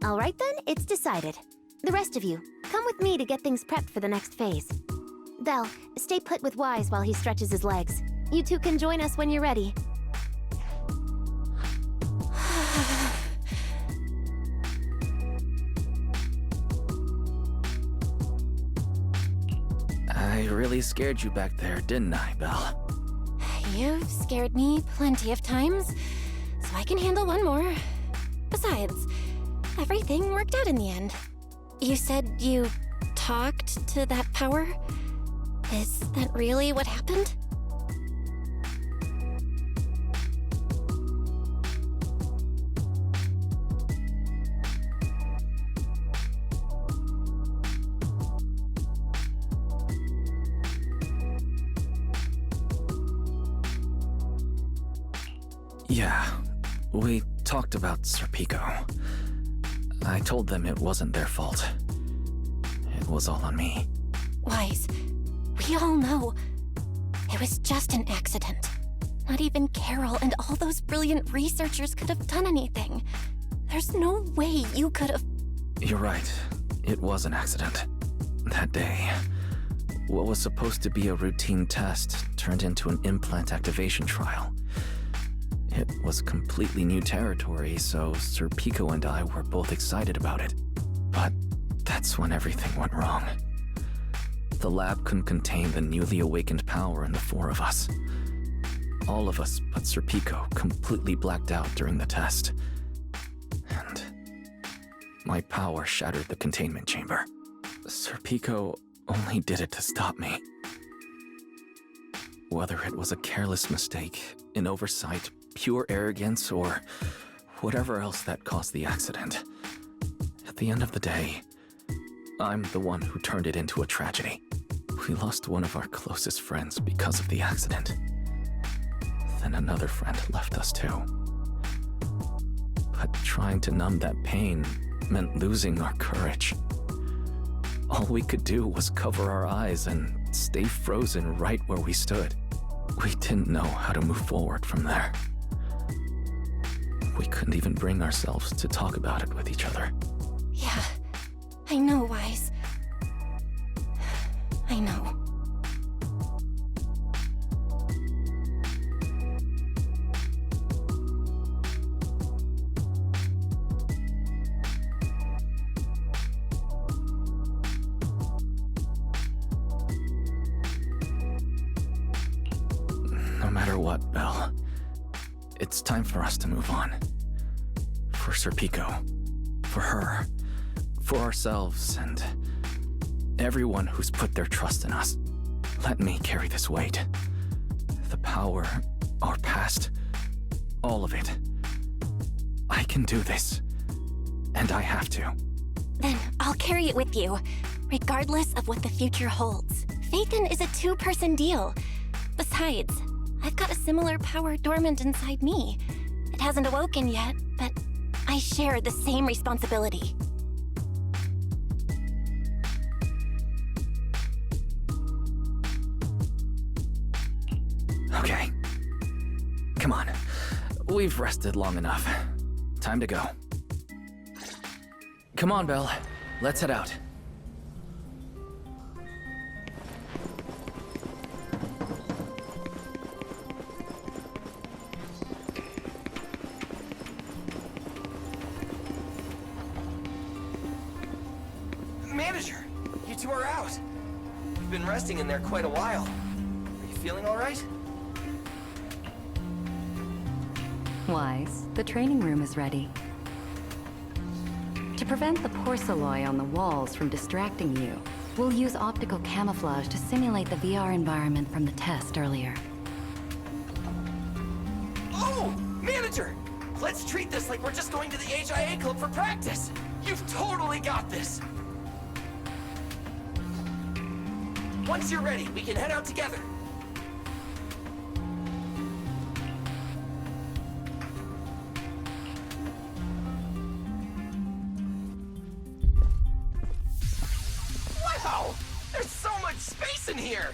All right then, it's decided. The rest of you, come with me to get things prepped for the next phase. Belle, stay put with Wise while he stretches his legs. You two can join us when you're ready. I really scared you back there, didn't I, Belle? You've scared me plenty of times, so I can handle one more. Besides, everything worked out in the end. You said you talked to that power? Is that really what happened? Yeah, we talked about Serpico. I told them it wasn't their fault. It was all on me. Wise, we all know it was just an accident. Not even Carol and all those brilliant researchers could have done anything. There's no way you could have... You're right. It was an accident. That day, what was supposed to be a routine test turned into an implant activation trial. It was completely new territory, so Serpico and I were both excited about it. But that's when everything went wrong. The lab couldn't contain the newly awakened power in the four of us. All of us but Serpico completely blacked out during the test. And my power shattered the containment chamber. Serpico only did it to stop me. Whether it was a careless mistake, an oversight, pure arrogance, or whatever else that caused the accident. At the end of the day, I'm the one who turned it into a tragedy. We lost one of our closest friends because of the accident. Then another friend left us too. But trying to numb that pain meant losing our courage. All we could do was cover our eyes and stay frozen right where we stood. We didn't know how to move forward from there. We couldn't even bring ourselves to talk about it with each other. Yeah, I know, Wise. I know. No matter what, Belle, it's time for us to move on. For Serpico, for her, for ourselves, and everyone who's put their trust in us. Let me carry this weight. The power, our past, all of it. I can do this, and I have to. Then I'll carry it with you, regardless of what the future holds. Phaethon is a two-person deal. Besides, I've got a similar power dormant inside me. It hasn't awoken yet, but I share the same responsibility. Okay. Come on. We've rested long enough. Time to go. Come on, Belle. Let's head out. Manager, you two are out. You've been resting in there quite a while. Are you feeling all right? Wise, the training room is ready. To prevent the porcelain on the walls from distracting you, we'll use optical camouflage to simulate the VR environment from the test earlier. Oh, Manager! Let's treat this like we're just going to the HIA club for practice. You've totally got this. Once you're ready, we can head out together. Wow! There's so much space in here!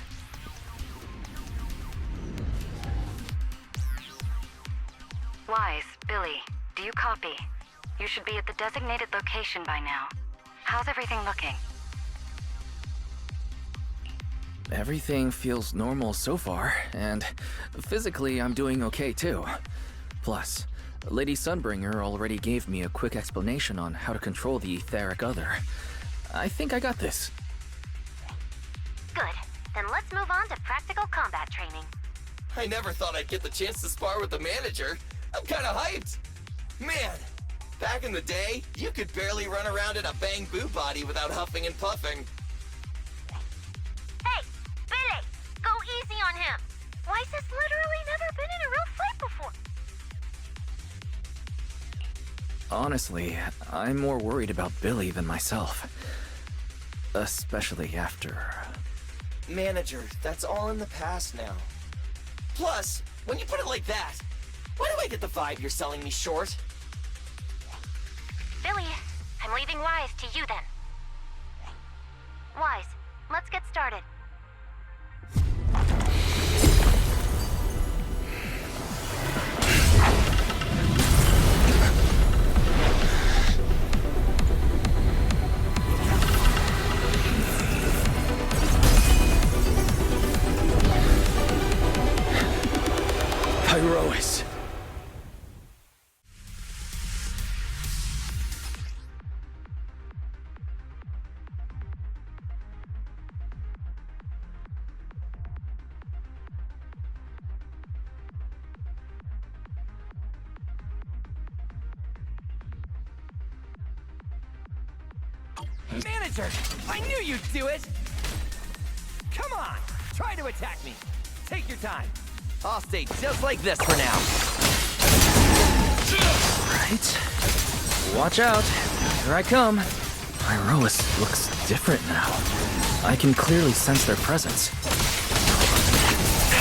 Wise, Billy, do you copy? You should be at the designated location by now. How's everything looking? everything feels normal so far, and physically I'm doing okay too. Plus, Lady Sunbringer already gave me a quick explanation on how to control the etheric other. I think I got this. Good. Then let's move on to practical combat training. I never thought I'd get the chance to spar with the manager. I'm kinda hyped. Man, back in the day, you could barely run around in a bang boo body without huffing and puffing. Hey, Billy! Go easy on him! Weiss has literally never been in a real fight before. Honestly, I'm more worried about Billy than myself. Especially after... Manager, that's all in the past now. Plus, when you put it like that, why do I get the vibe you're selling me short? Billy, I'm leaving Weiss to you then. Weiss, let's get started. Pyrois. Manager! I knew you'd do it! Come on! Try to attack me! Take your time. I'll stay just like this for now. Right. Watch out. Here I come. Pyrois looks different now. I can clearly sense their presence.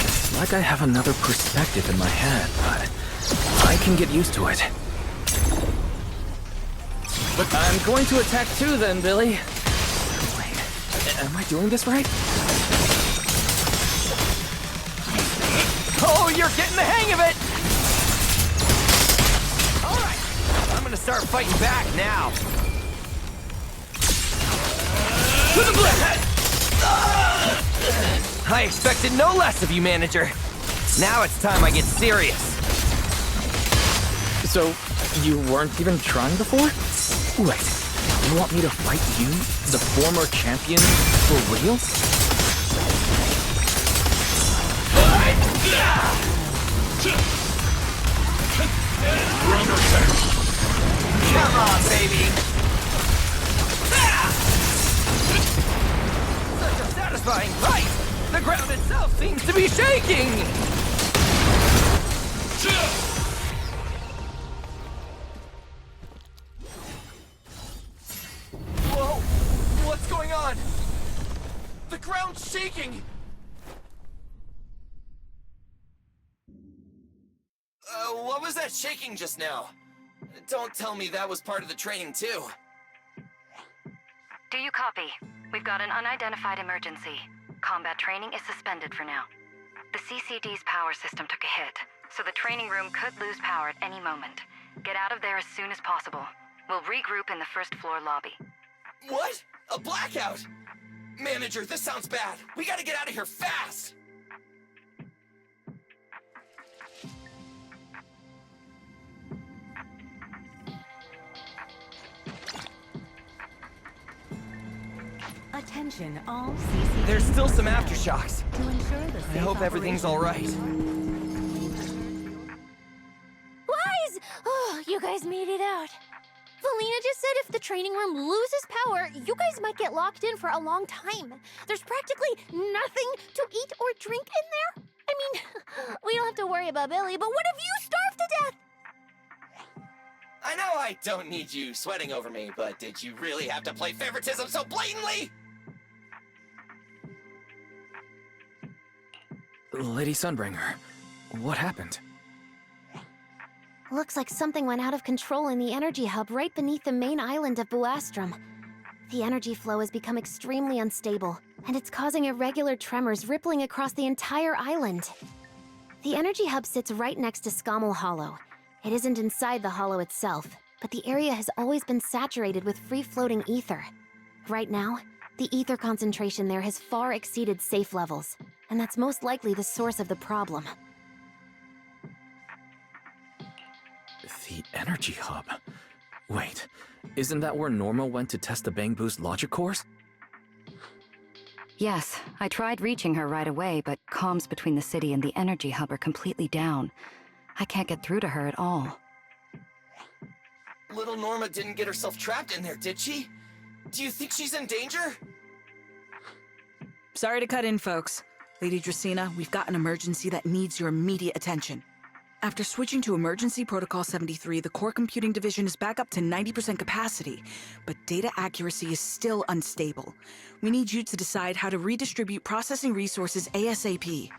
It's like I have another perspective in my head, but I can get used to it. I'm going to attack too then, Billy. Wait, am I doing this right? Oh, you're getting the hang of it! Alright, I'm gonna start fighting back now. To the blade! I expected no less of you, Manager. Now it's time I get serious. So, you weren't even trying before? Wait, you want me to fight you, the former champion, for real? Come on, baby! Such a satisfying fight! The ground itself seems to be shaking! Whoa! What's going on? The ground's shaking! What was that shaking just now? Don't tell me that was part of the training too. Do you copy? We've got an unidentified emergency. Combat training is suspended for now. The CCD's power system took a hit, so the training room could lose power at any moment. Get out of there as soon as possible. We'll regroup in the first floor lobby. What? A blackout? Manager, this sounds bad. We gotta get out of here fast! Attention, all CCD. There's still some aftershocks. To ensure the I hope everything's all right. Weiss! Oh, you guys made it out. Valina just said if the training room loses power, you guys might get locked in for a long time. There's practically nothing to eat or drink in there. I mean, we don't have to worry about Billy, but what if you starve to death? I know I don't need you sweating over me, but did you really have to play favoritism so blatantly? Lady Sunbringer, what happened? Looks like something went out of control in the energy hub right beneath the main island of Buastrum. The energy flow has become extremely unstable, and it's causing irregular tremors rippling across the entire island. The energy hub sits right next to Scommel Hollow. It isn't inside the hollow itself, but the area has always been saturated with free-floating ether. Right now, The ether concentration there has far exceeded safe levels, and that's most likely the source of the problem. The energy hub. Wait, isn't that where Norma went to test the Bangbu's logic cores? Yes, I tried reaching her right away, but comms between the city and the energy hub are completely down. I can't get through to her at all. Little Norma didn't get herself trapped in there, did she? Do you think she's in danger? Sorry to cut in, folks. Lady Dracaena, we've got an emergency that needs your immediate attention. After switching to Emergency Protocol 73, the Core Computing Division is back up to 90% capacity, but data accuracy is still unstable. We need you to decide how to redistribute processing resources ASAP.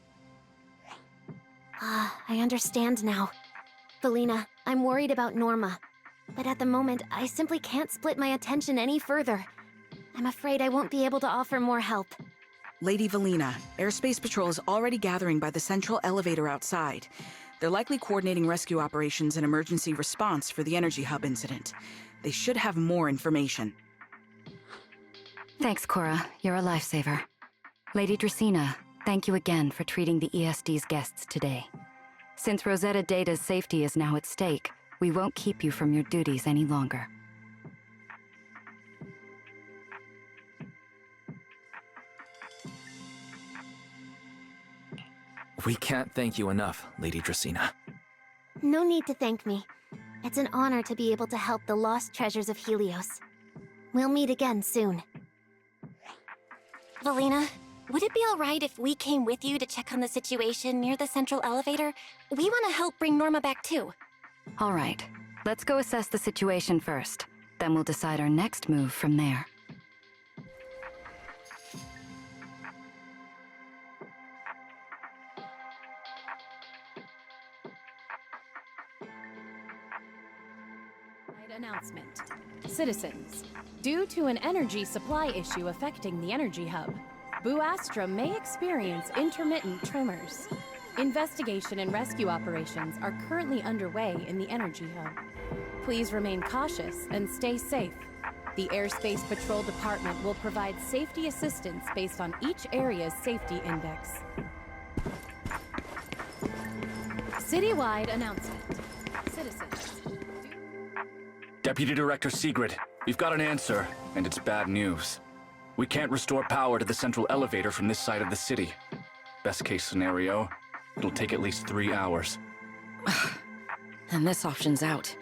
I understand now. Felina, I'm worried about Norma. But at the moment, I simply can't split my attention any further. I'm afraid I won't be able to offer more help. Lady Valina, Airspace Patrol is already gathering by the central elevator outside. They're likely coordinating rescue operations and emergency response for the energy hub incident. They should have more information. Thanks, Cora. You're a lifesaver. Lady Dracaena, thank you again for treating the ESD's guests today. Since Rosetta Data's safety is now at stake, we won't keep you from your duties any longer. We can't thank you enough, Lady Dracaena. No need to thank me. It's an honor to be able to help the lost treasures of Helios. We'll meet again soon. Valina, would it be alright if we came with you to check on the situation near the central elevator? We want to help bring Norma back too. All right, let's go assess the situation first. Then we'll decide our next move from there. Announcement. Citizens, due to an energy supply issue affecting the energy hub, Buastra may experience intermittent tremors. Investigation and rescue operations are currently underway in the energy hub. Please remain cautious and stay safe. The Airspace Patrol Department will provide safety assistance based on each area's safety index. Citywide announcement. Citizens. Deputy Director Sigrid, we've got an answer, and it's bad news. We can't restore power to the central elevator from this side of the city. Best case scenario, it'll take at least 3 hours. And this option's out.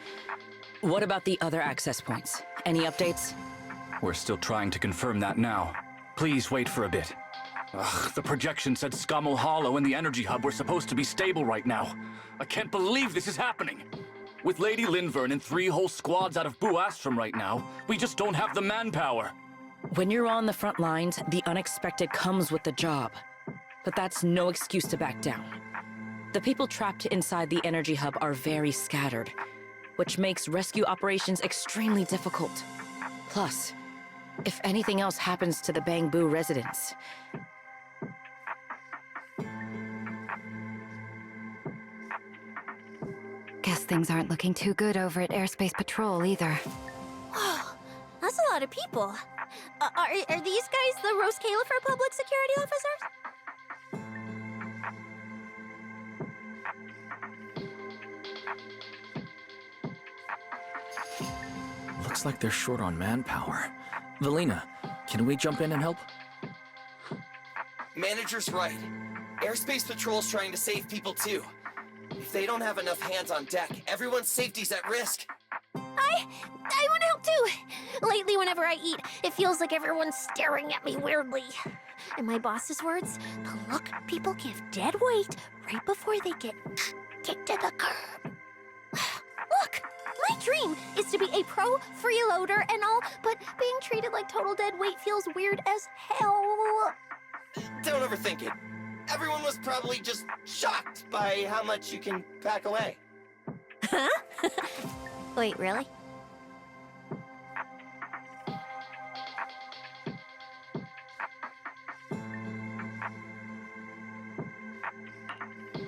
What about the other access points? Any updates? We're still trying to confirm that now. Please wait for a bit. The projection said Scommel Hollow and the energy hub were supposed to be stable right now. I can't believe this is happening. With Lady Linvern and 3 whole squads out of Buastrom right now, we just don't have the manpower. When you're on the front lines, the unexpected comes with the job. But that's no excuse to back down. The people trapped inside the energy hub are very scattered, which makes rescue operations extremely difficult. Plus, if anything else happens to the Bangbu residents, Guess things aren't looking too good over at Airspace Patrol either. Oh, that's a lot of people. Are these guys the Roscaelifer public security officers? Looks like they're short on manpower. Valina, can we jump in and help? Manager's right. Airspace Patrol's trying to save people too. If they don't have enough hands on deck, everyone's safety's at risk. I want to help too. Lately, whenever I eat, it feels like everyone's staring at me weirdly. In my boss's words, the look people give dead weight right before they get kicked to the curb. Look, my dream is to be a pro freeloader and all, but being treated like total dead weight feels weird as hell. Don't overthink it. Everyone was probably just shocked by how much you can pack away. Huh? Wait, really?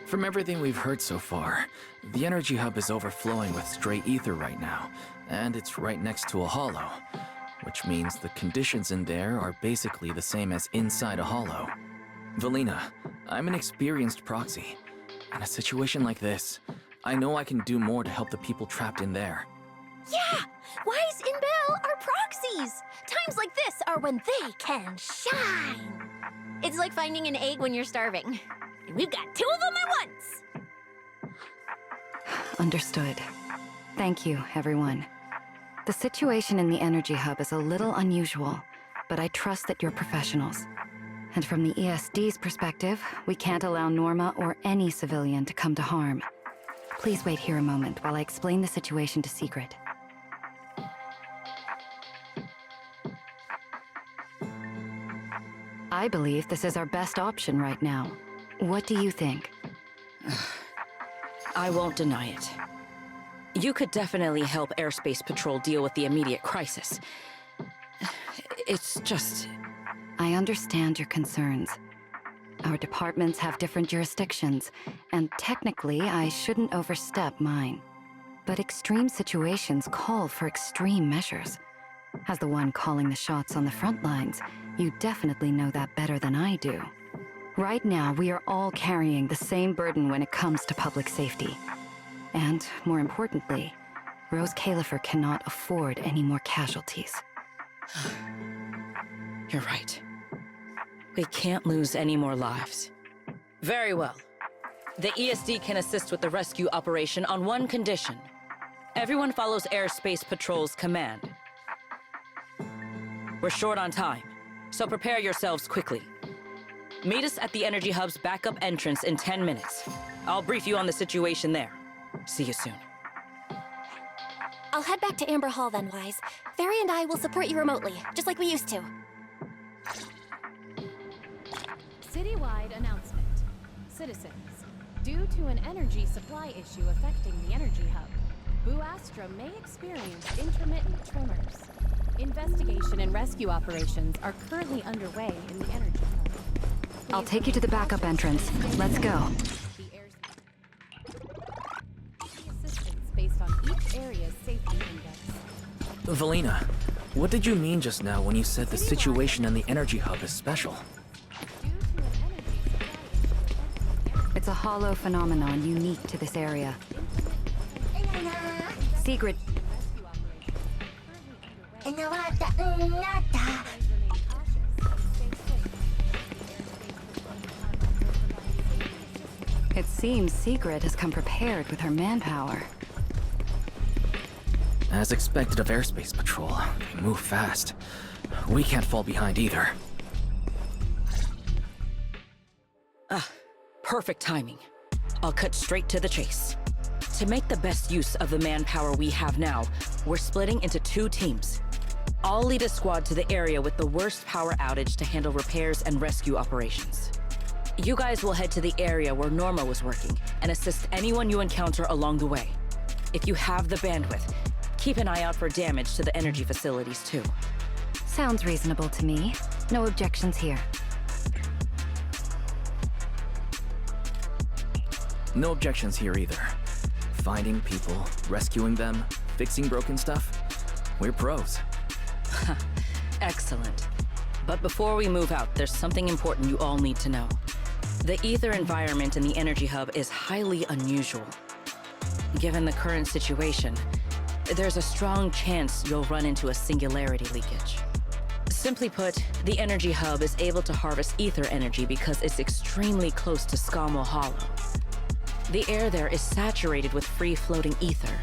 From everything we've heard so far, the energy hub is overflowing with stray ether right now, and it's right next to a hollow. which means the conditions in there are basically the same as inside a hollow. Valina, I'm an experienced proxy. In a situation like this, I know I can do more to help the people trapped in there. Yeah! Wise and Bell are proxies! Times like this are when they can shine! It's like finding an egg when you're starving. And we've got 2 of them at once! Understood. Thank you, everyone. The situation in the energy hub is a little unusual, but I trust that you're professionals. And from the ESD's perspective, we can't allow Norma or any civilian to come to harm. Please wait here a moment while I explain the situation to Secret. I believe this is our best option right now. What do you think? I won't deny it. You could definitely help Airspace Patrol deal with the immediate crisis. It's just... I understand your concerns. Our departments have different jurisdictions, and technically I shouldn't overstep mine. But extreme situations call for extreme measures. As the one calling the shots on the front lines, you definitely know that better than I do. Right now, we are all carrying the same burden when it comes to public safety. And, more importantly, Roscaelifer cannot afford any more casualties. You're right. We can't lose any more lives. Very well. The ESD can assist with the rescue operation on one condition. Everyone follows Airspace Patrol's command. We're short on time, so prepare yourselves quickly. Meet us at the Energy Hub's backup entrance in 10 minutes. I'll brief you on the situation there. See you soon. I'll head back to Amber Hall then, Wise. Fairy and I will support you remotely, just like we used to. Citywide announcement. Citizens, due to an energy supply issue affecting the energy hub, Buastra may experience intermittent tremors. Investigation and rescue operations are currently underway in the energy hub. I'll take you to the backup entrance. Let's go. Assistance based on each area's safety index. Valina, what did you mean just now when you said the situation in the energy hub is special? It's a hollow phenomenon unique to this area. Secret. It seems Secret has come prepared with her manpower. As expected of Airspace Patrol, they move fast. We can't fall behind either. Perfect timing. I'll cut straight to the chase. To make the best use of the manpower we have now, we're splitting into 2 teams. I'll lead a squad to the area with the worst power outage to handle repairs and rescue operations. You guys will head to the area where Norma was working and assist anyone you encounter along the way. If you have the bandwidth, keep an eye out for damage to the energy facilities too. Sounds reasonable to me. No objections here. No objections here either. Finding people, rescuing them, fixing broken stuff. We're pros. Excellent. But before we move out, there's something important you all need to know. The ether environment in the energy hub is highly unusual. Given the current situation, there's a strong chance you'll run into a singularity leakage. Simply put, the energy hub is able to harvest ether energy because it's extremely close to Skamo Hollow. The air there is saturated with free-floating ether,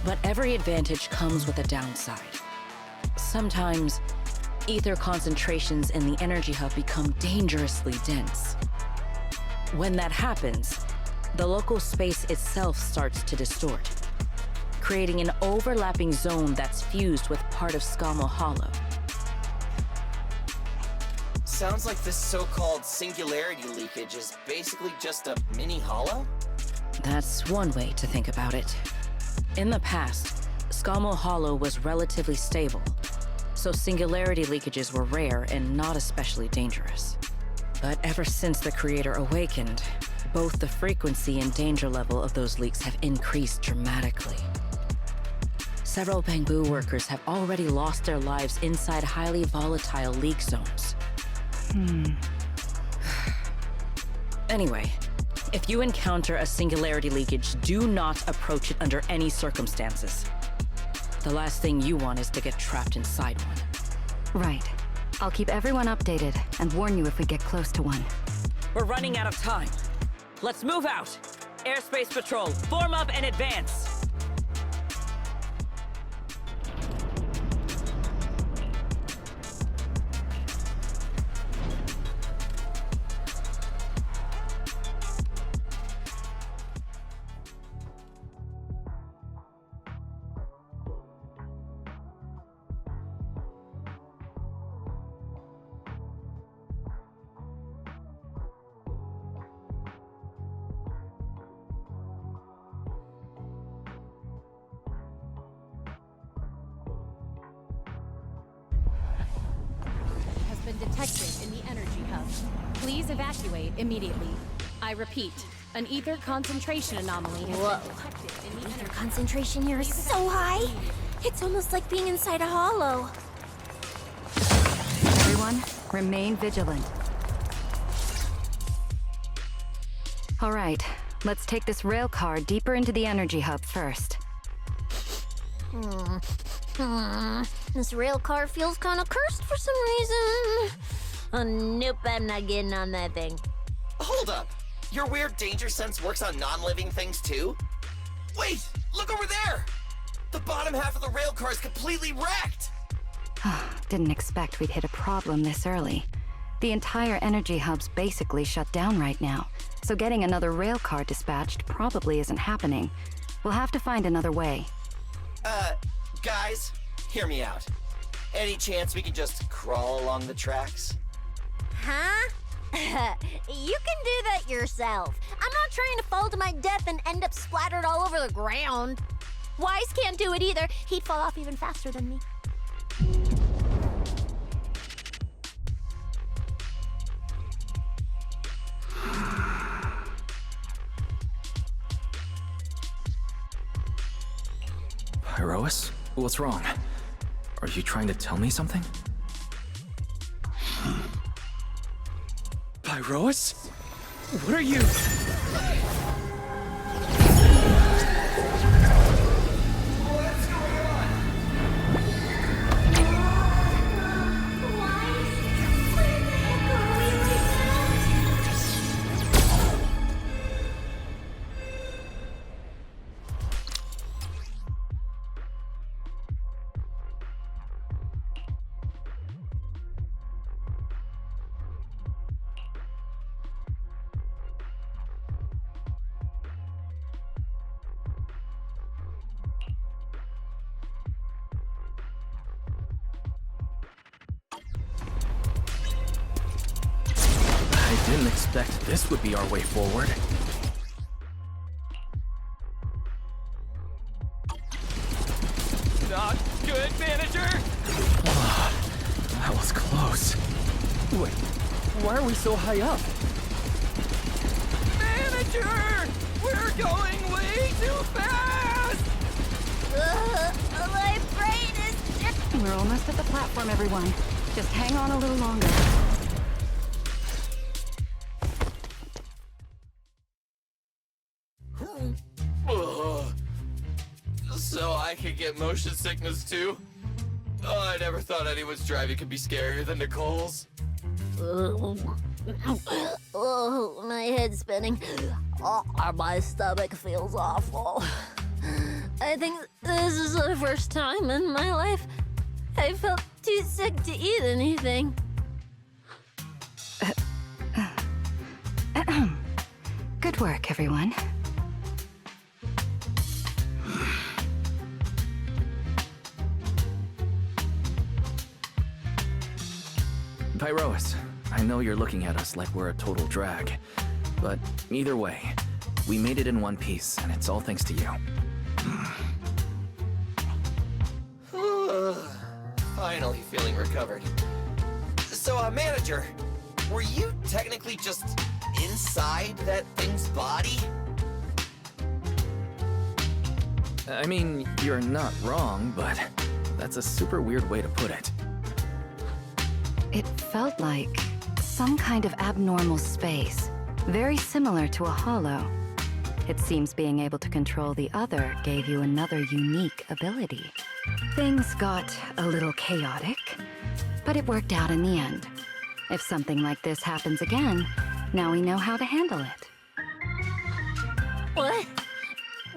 but every advantage comes with a downside. Sometimes, ether concentrations in the energy hub become dangerously dense. When that happens, the local space itself starts to distort, creating an overlapping zone that's fused with part of Skamo Hollow. Sounds like this so-called singularity leakage is basically just a mini hollow? That's one way to think about it. In the past, Skamo Hollow was relatively stable, so singularity leakages were rare and not especially dangerous. But ever since the Creator awakened, both the frequency and danger level of those leaks have increased dramatically. Several Bangbu workers have already lost their lives inside highly volatile leak zones. Anyway, if you encounter a singularity leakage, do not approach it under any circumstances. The last thing you want is to get trapped inside one. Right. I'll keep everyone updated and warn you if we get close to one. We're running out of time. Let's move out. Airspace patrol, form up and advance. Detected in the energy hub. Please evacuate immediately. I repeat, an ether concentration anomaly has been detected in the Ether concentration here is so high. It's almost like being inside a hollow. Everyone, remain vigilant. All right, let's take this rail car deeper into the energy hub first. This rail car feels kind of cursed for some reason. Oh, nope, I'm not getting on that thing. Hold up! Your weird danger sense works on non-living things too? Wait! Look over there! The bottom half of the rail car is completely wrecked! Didn't expect we'd hit a problem this early. The entire energy hub's basically shut down right now, so getting another rail car dispatched probably isn't happening. We'll have to find another way. Guys, hear me out. Any chance we can just crawl along the tracks? Huh? You can do that yourself. I'm not trying to fall to my death and end up splattered all over the ground. Wise can't do it either. He'd fall off even faster than me. Pyrois? What's wrong? Are you trying to tell me something? Pyrois? What are you? I didn't expect this would be our way forward. Not good, manager! That was close. Wait, why are we so high up? Manager! We're going way too fast! My brain is just... We're almost at the platform, everyone. Just hang on a little longer. So I could get motion sickness too? Oh, I never thought anyone's driving could be scarier than Nicole's. Oh, my head's spinning. Oh, my stomach feels awful. I think this is the first time in my life I felt too sick to eat anything. Good work, everyone. Pyrois, I know you're looking at us like we're a total drag, but either way, we made it in one piece, and it's all thanks to you. Finally feeling recovered. So, manager, were you technically just inside that thing's body? I mean, you're not wrong, but that's a super weird way to put it. It felt like some kind of abnormal space, very similar to a hollow. It seems being able to control the other gave you another unique ability. Things got a little chaotic, but it worked out in the end. If something like this happens again, now we know how to handle it. What?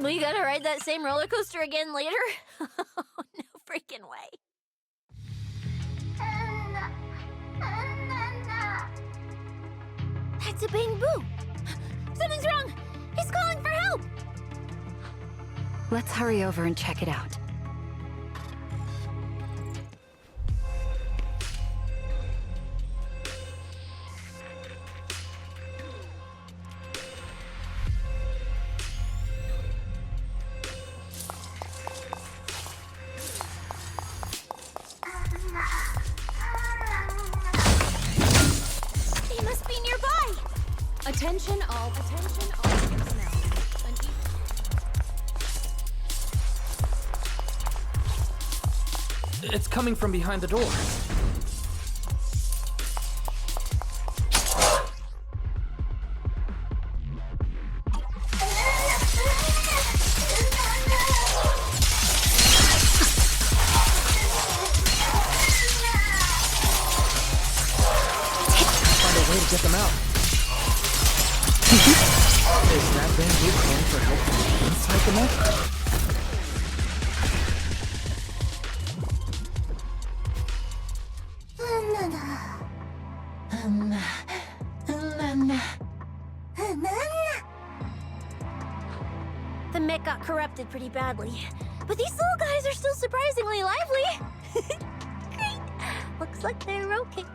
We gotta ride that same roller coaster again later? No freaking way. That's a bamboo. Something's wrong. He's calling for help. Let's hurry over and check it out. He must be nearby. Attention all personnel. It's coming from behind the door. Find a way to get them out. Is that bamboo calling for help from inside the net? The mech got corrupted pretty badly, but these little guys are still surprisingly lively. Great. Looks like they're okay.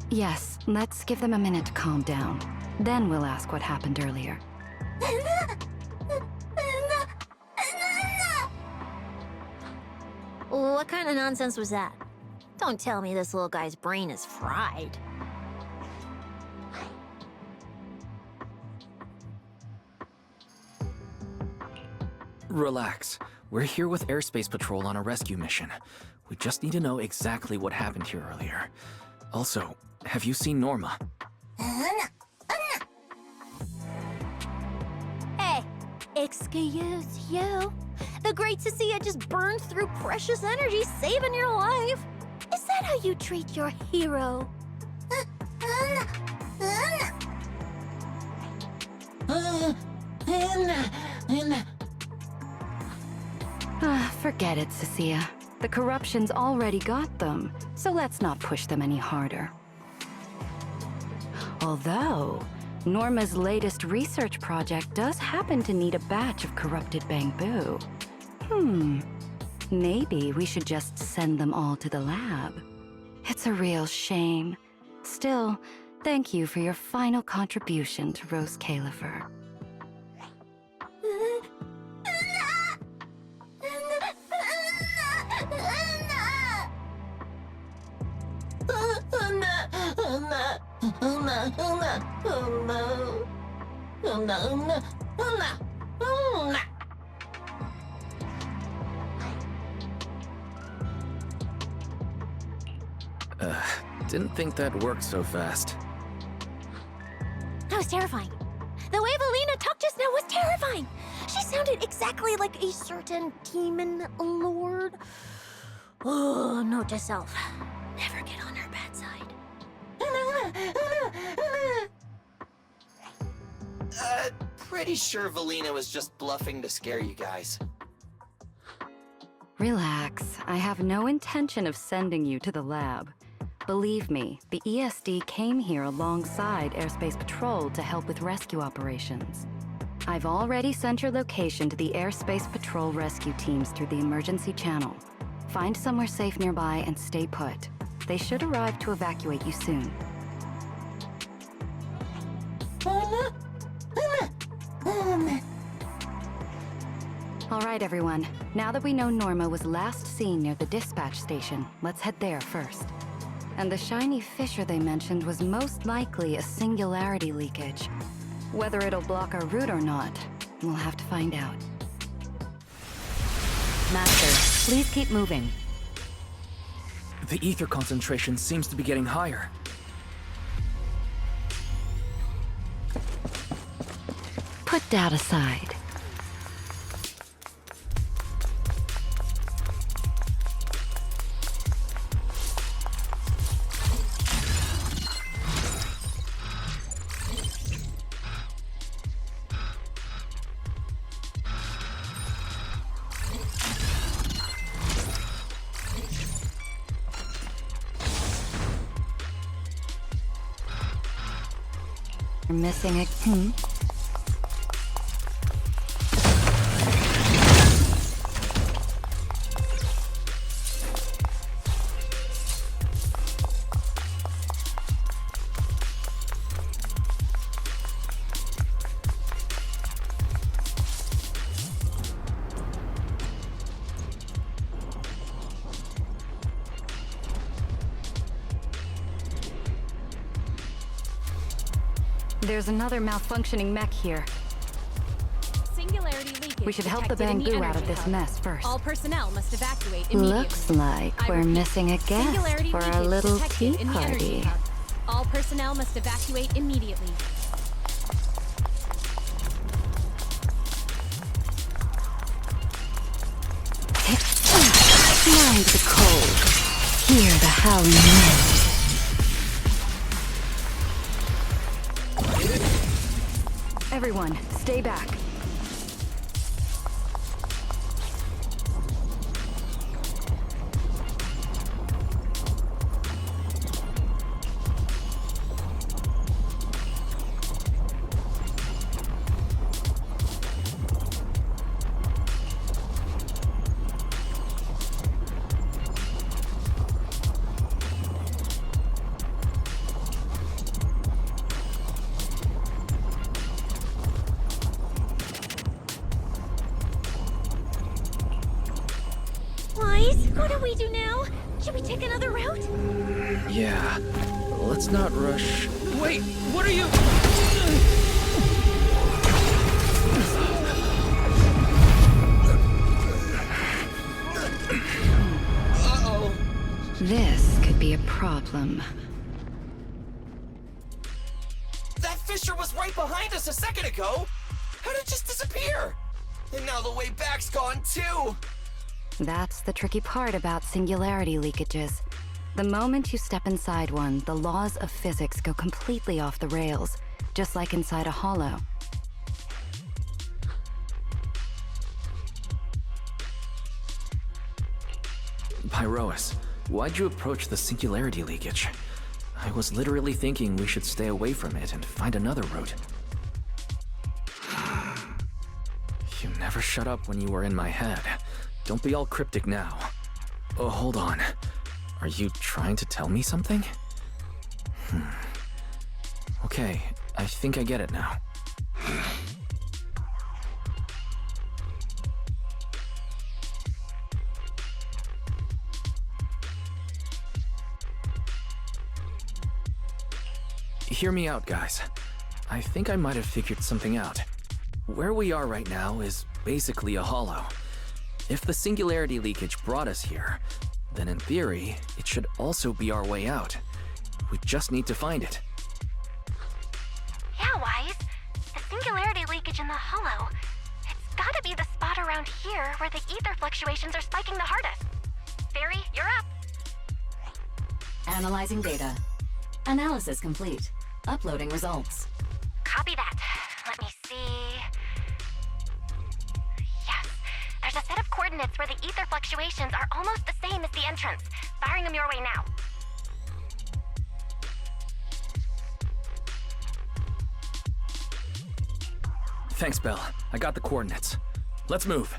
Yes, let's give them a minute to calm down. Then we'll ask what happened earlier. What kind of nonsense was that? Don't tell me this little guy's brain is fried. Relax. We're here with Airspace Patrol on a rescue mission. We just need to know exactly what happened here earlier. Also, have you seen Norma? Hey, excuse you? The great Cecilia just burned through precious energy saving your life. Is that how you treat your hero? Forget it, Cecilia. The corruption's already got them, so let's not push them any harder. Although, Norma's latest research project does happen to need a batch of corrupted bamboo. Maybe we should just send them all to the lab. It's a real shame. Still, thank you for your final contribution to Roscaelifer. Didn't think that worked so fast. That was terrifying. The way Valina talked just now was terrifying. She sounded exactly like a certain demon lord. Oh, note to self. Never get on her bad side. Pretty sure Valina was just bluffing to scare you guys. Relax. I have no intention of sending you to the lab. Believe me, the ESD came here alongside Airspace Patrol to help with rescue operations. I've already sent your location to the Airspace Patrol rescue teams through the emergency channel. Find somewhere safe nearby and stay put. They should arrive to evacuate you soon. All right, everyone. Now that we know Norma was last seen near the dispatch station, let's head there first. And the shiny fissure they mentioned was most likely a singularity leakage. Whether it'll block our route or not, we'll have to find out. Master, please keep moving. The ether concentration seems to be getting higher. Put doubt aside. You're missing a... There's another malfunctioning mech here. Singularity leakage. We should help the detected in Bangboo out of energy this hub. mess first. All personnel must evacuate immediately. Looks like I we're repeat, missing a guest singularity for our leakage little detected tea in the energy party. hub. All personnel must evacuate immediately. Mind the cold. Hear the howling wind. Everyone, stay back. What do we do now? Should we take another route? Yeah, let's not rush. Wait, what are you? Uh-oh. This could be a problem. That fissure was right behind us a second ago. How did it just disappear? And now the way back's gone too. That's the tricky part about singularity leakages. The moment you step inside one, the laws of physics go completely off the rails, just like inside a hollow. Pyroas, why'd you approach the singularity leakage? I was literally thinking we should stay away from it and find another route. You never shut up when you were in my head. Don't be all cryptic now. Oh, hold on. Are you trying to tell me something? Okay, I think I get it now. Hear me out, guys. I think I might have figured something out. Where we are right now is basically a hollow. If the singularity leakage brought us here, then in theory, it should also be our way out. We just need to find it. Yeah, Wise. The singularity leakage in the hollow. It's gotta be the spot around here where the ether fluctuations are spiking the hardest. Fairy, you're up. Analyzing data. Analysis complete. Uploading results. Copy that. Let me see. Yes. There's a set of coordinates where the ether fluctuations are almost the same as the entrance. Firing them your way now. Thanks, Belle. I got the coordinates. Let's move.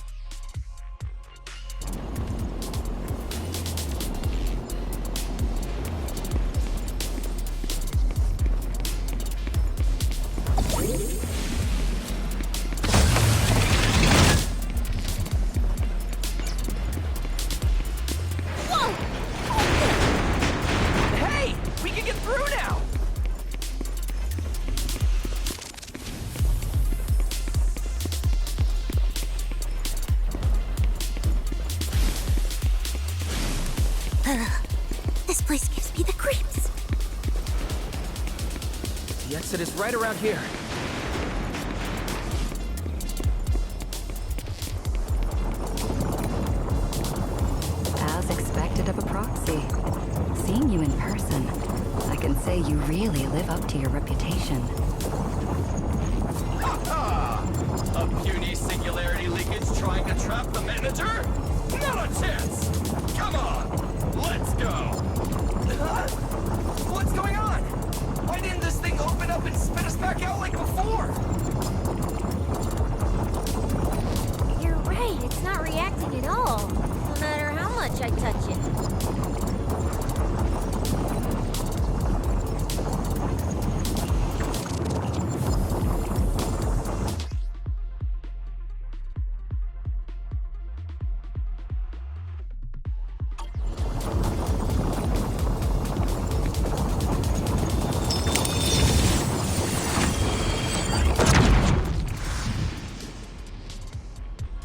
Hey! We can get through now! Give me the creeps. The exit is right around here. As expected of a proxy. Seeing you in person, I can say you really live up to your reputation. A puny singularity leakage trying to trap the manager? Not a chance! Come on, let's go! Huh? What's going on? Why didn't this thing open up and spit us back out like before? You're right, it's not reacting at all. No matter how much I touch it.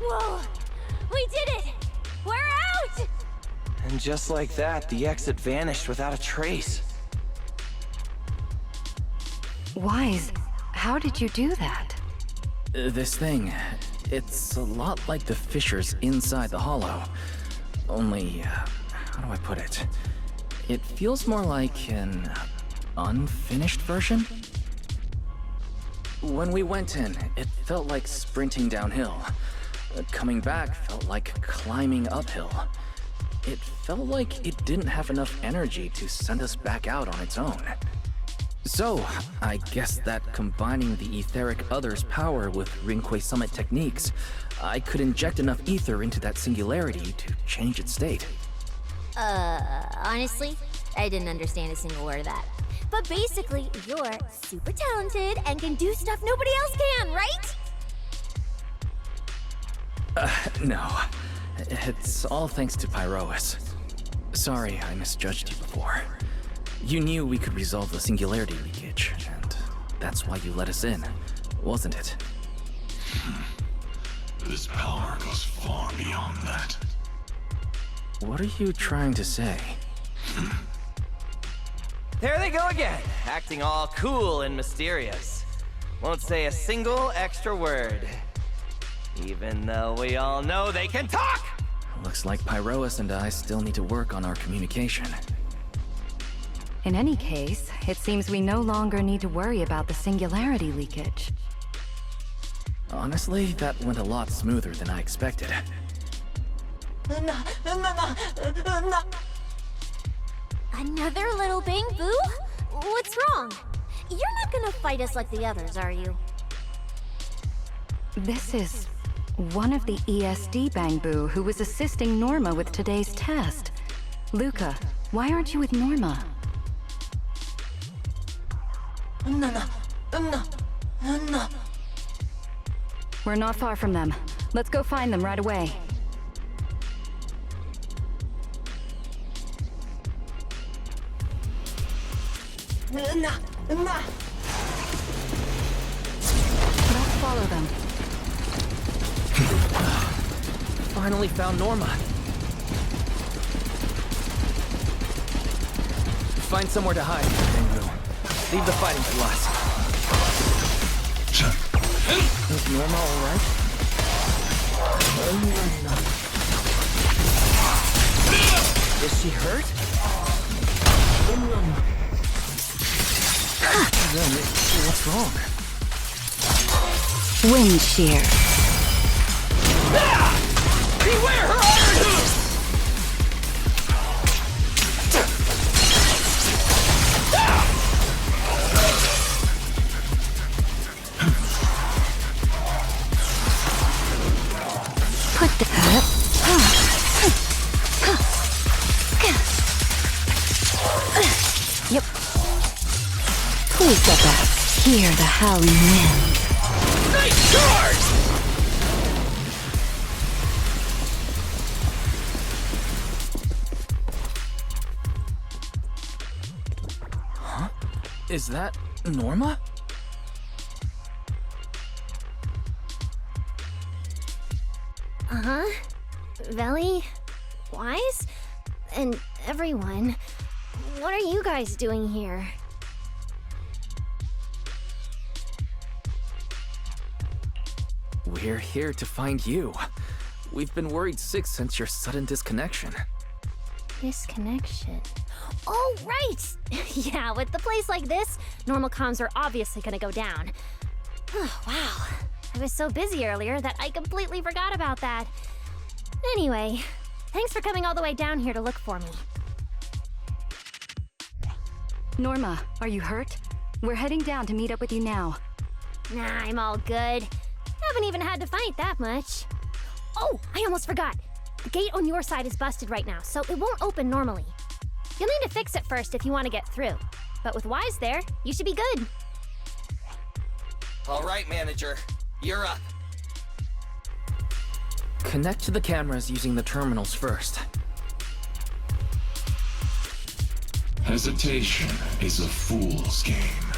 Whoa! We did it! We're out! And just like that, the exit vanished without a trace. Wise, how did you do that? This thing, it's a lot like the fissures inside the hollow. Only, how do I put it? It feels more like an unfinished version? When we went in, it felt like sprinting downhill. Coming back felt like climbing uphill. It felt like it didn't have enough energy to send us back out on its own. So, I guess that combining the etheric other's power with Rinque Summit techniques, I could inject enough ether into that singularity to change its state. Honestly, I didn't understand a single word of that. But basically, you're super talented and can do stuff nobody else can, right? No. It's all thanks to Pyroas. Sorry I misjudged you before. You knew we could resolve the singularity leakage, and that's why you let us in, wasn't it? This power goes far beyond that. What are you trying to say? There they go again, acting all cool and mysterious. Won't say a single extra word. Even though we all know they can talk! Looks like Pyroas and I still need to work on our communication. In any case, it seems we no longer need to worry about the singularity leakage. Honestly, that went a lot smoother than I expected. Another little bang boo? What's wrong? You're not gonna fight us like the others, are you? This is one of the ESD Bangbu who was assisting Norma with today's test. Luca, why aren't you with Norma? We're not far from them. Let's go find them right away. Let's follow them. Finally found Norma. Find somewhere to hide, Ringu. Leave the fighting to us. Is Norma alright? Is she hurt? Then, what's wrong? Wind shear. Beware her iron! Put the... Yep. Please step back. Hear the howling wind. Nice charge! Huh? Is that Norma? Uh-huh. Veli, Wise, and everyone. What are you guys doing here? We're here to find you. We've been worried sick since your sudden disconnection. Disconnection. Oh, right! Yeah, with the place like this, normal comms are obviously gonna go down. Oh, wow. I was so busy earlier that I completely forgot about that. Anyway, thanks for coming all the way down here to look for me. Norma, are you hurt? We're heading down to meet up with you now. Nah, I'm all good. Haven't even had to fight that much. Oh, I almost forgot. The gate on your side is busted right now, so it won't open normally. You'll need to fix it first if you want to get through. But with Wise there, you should be good. All right, manager. You're up. Connect to the cameras using the terminals first. Hesitation is a fool's game.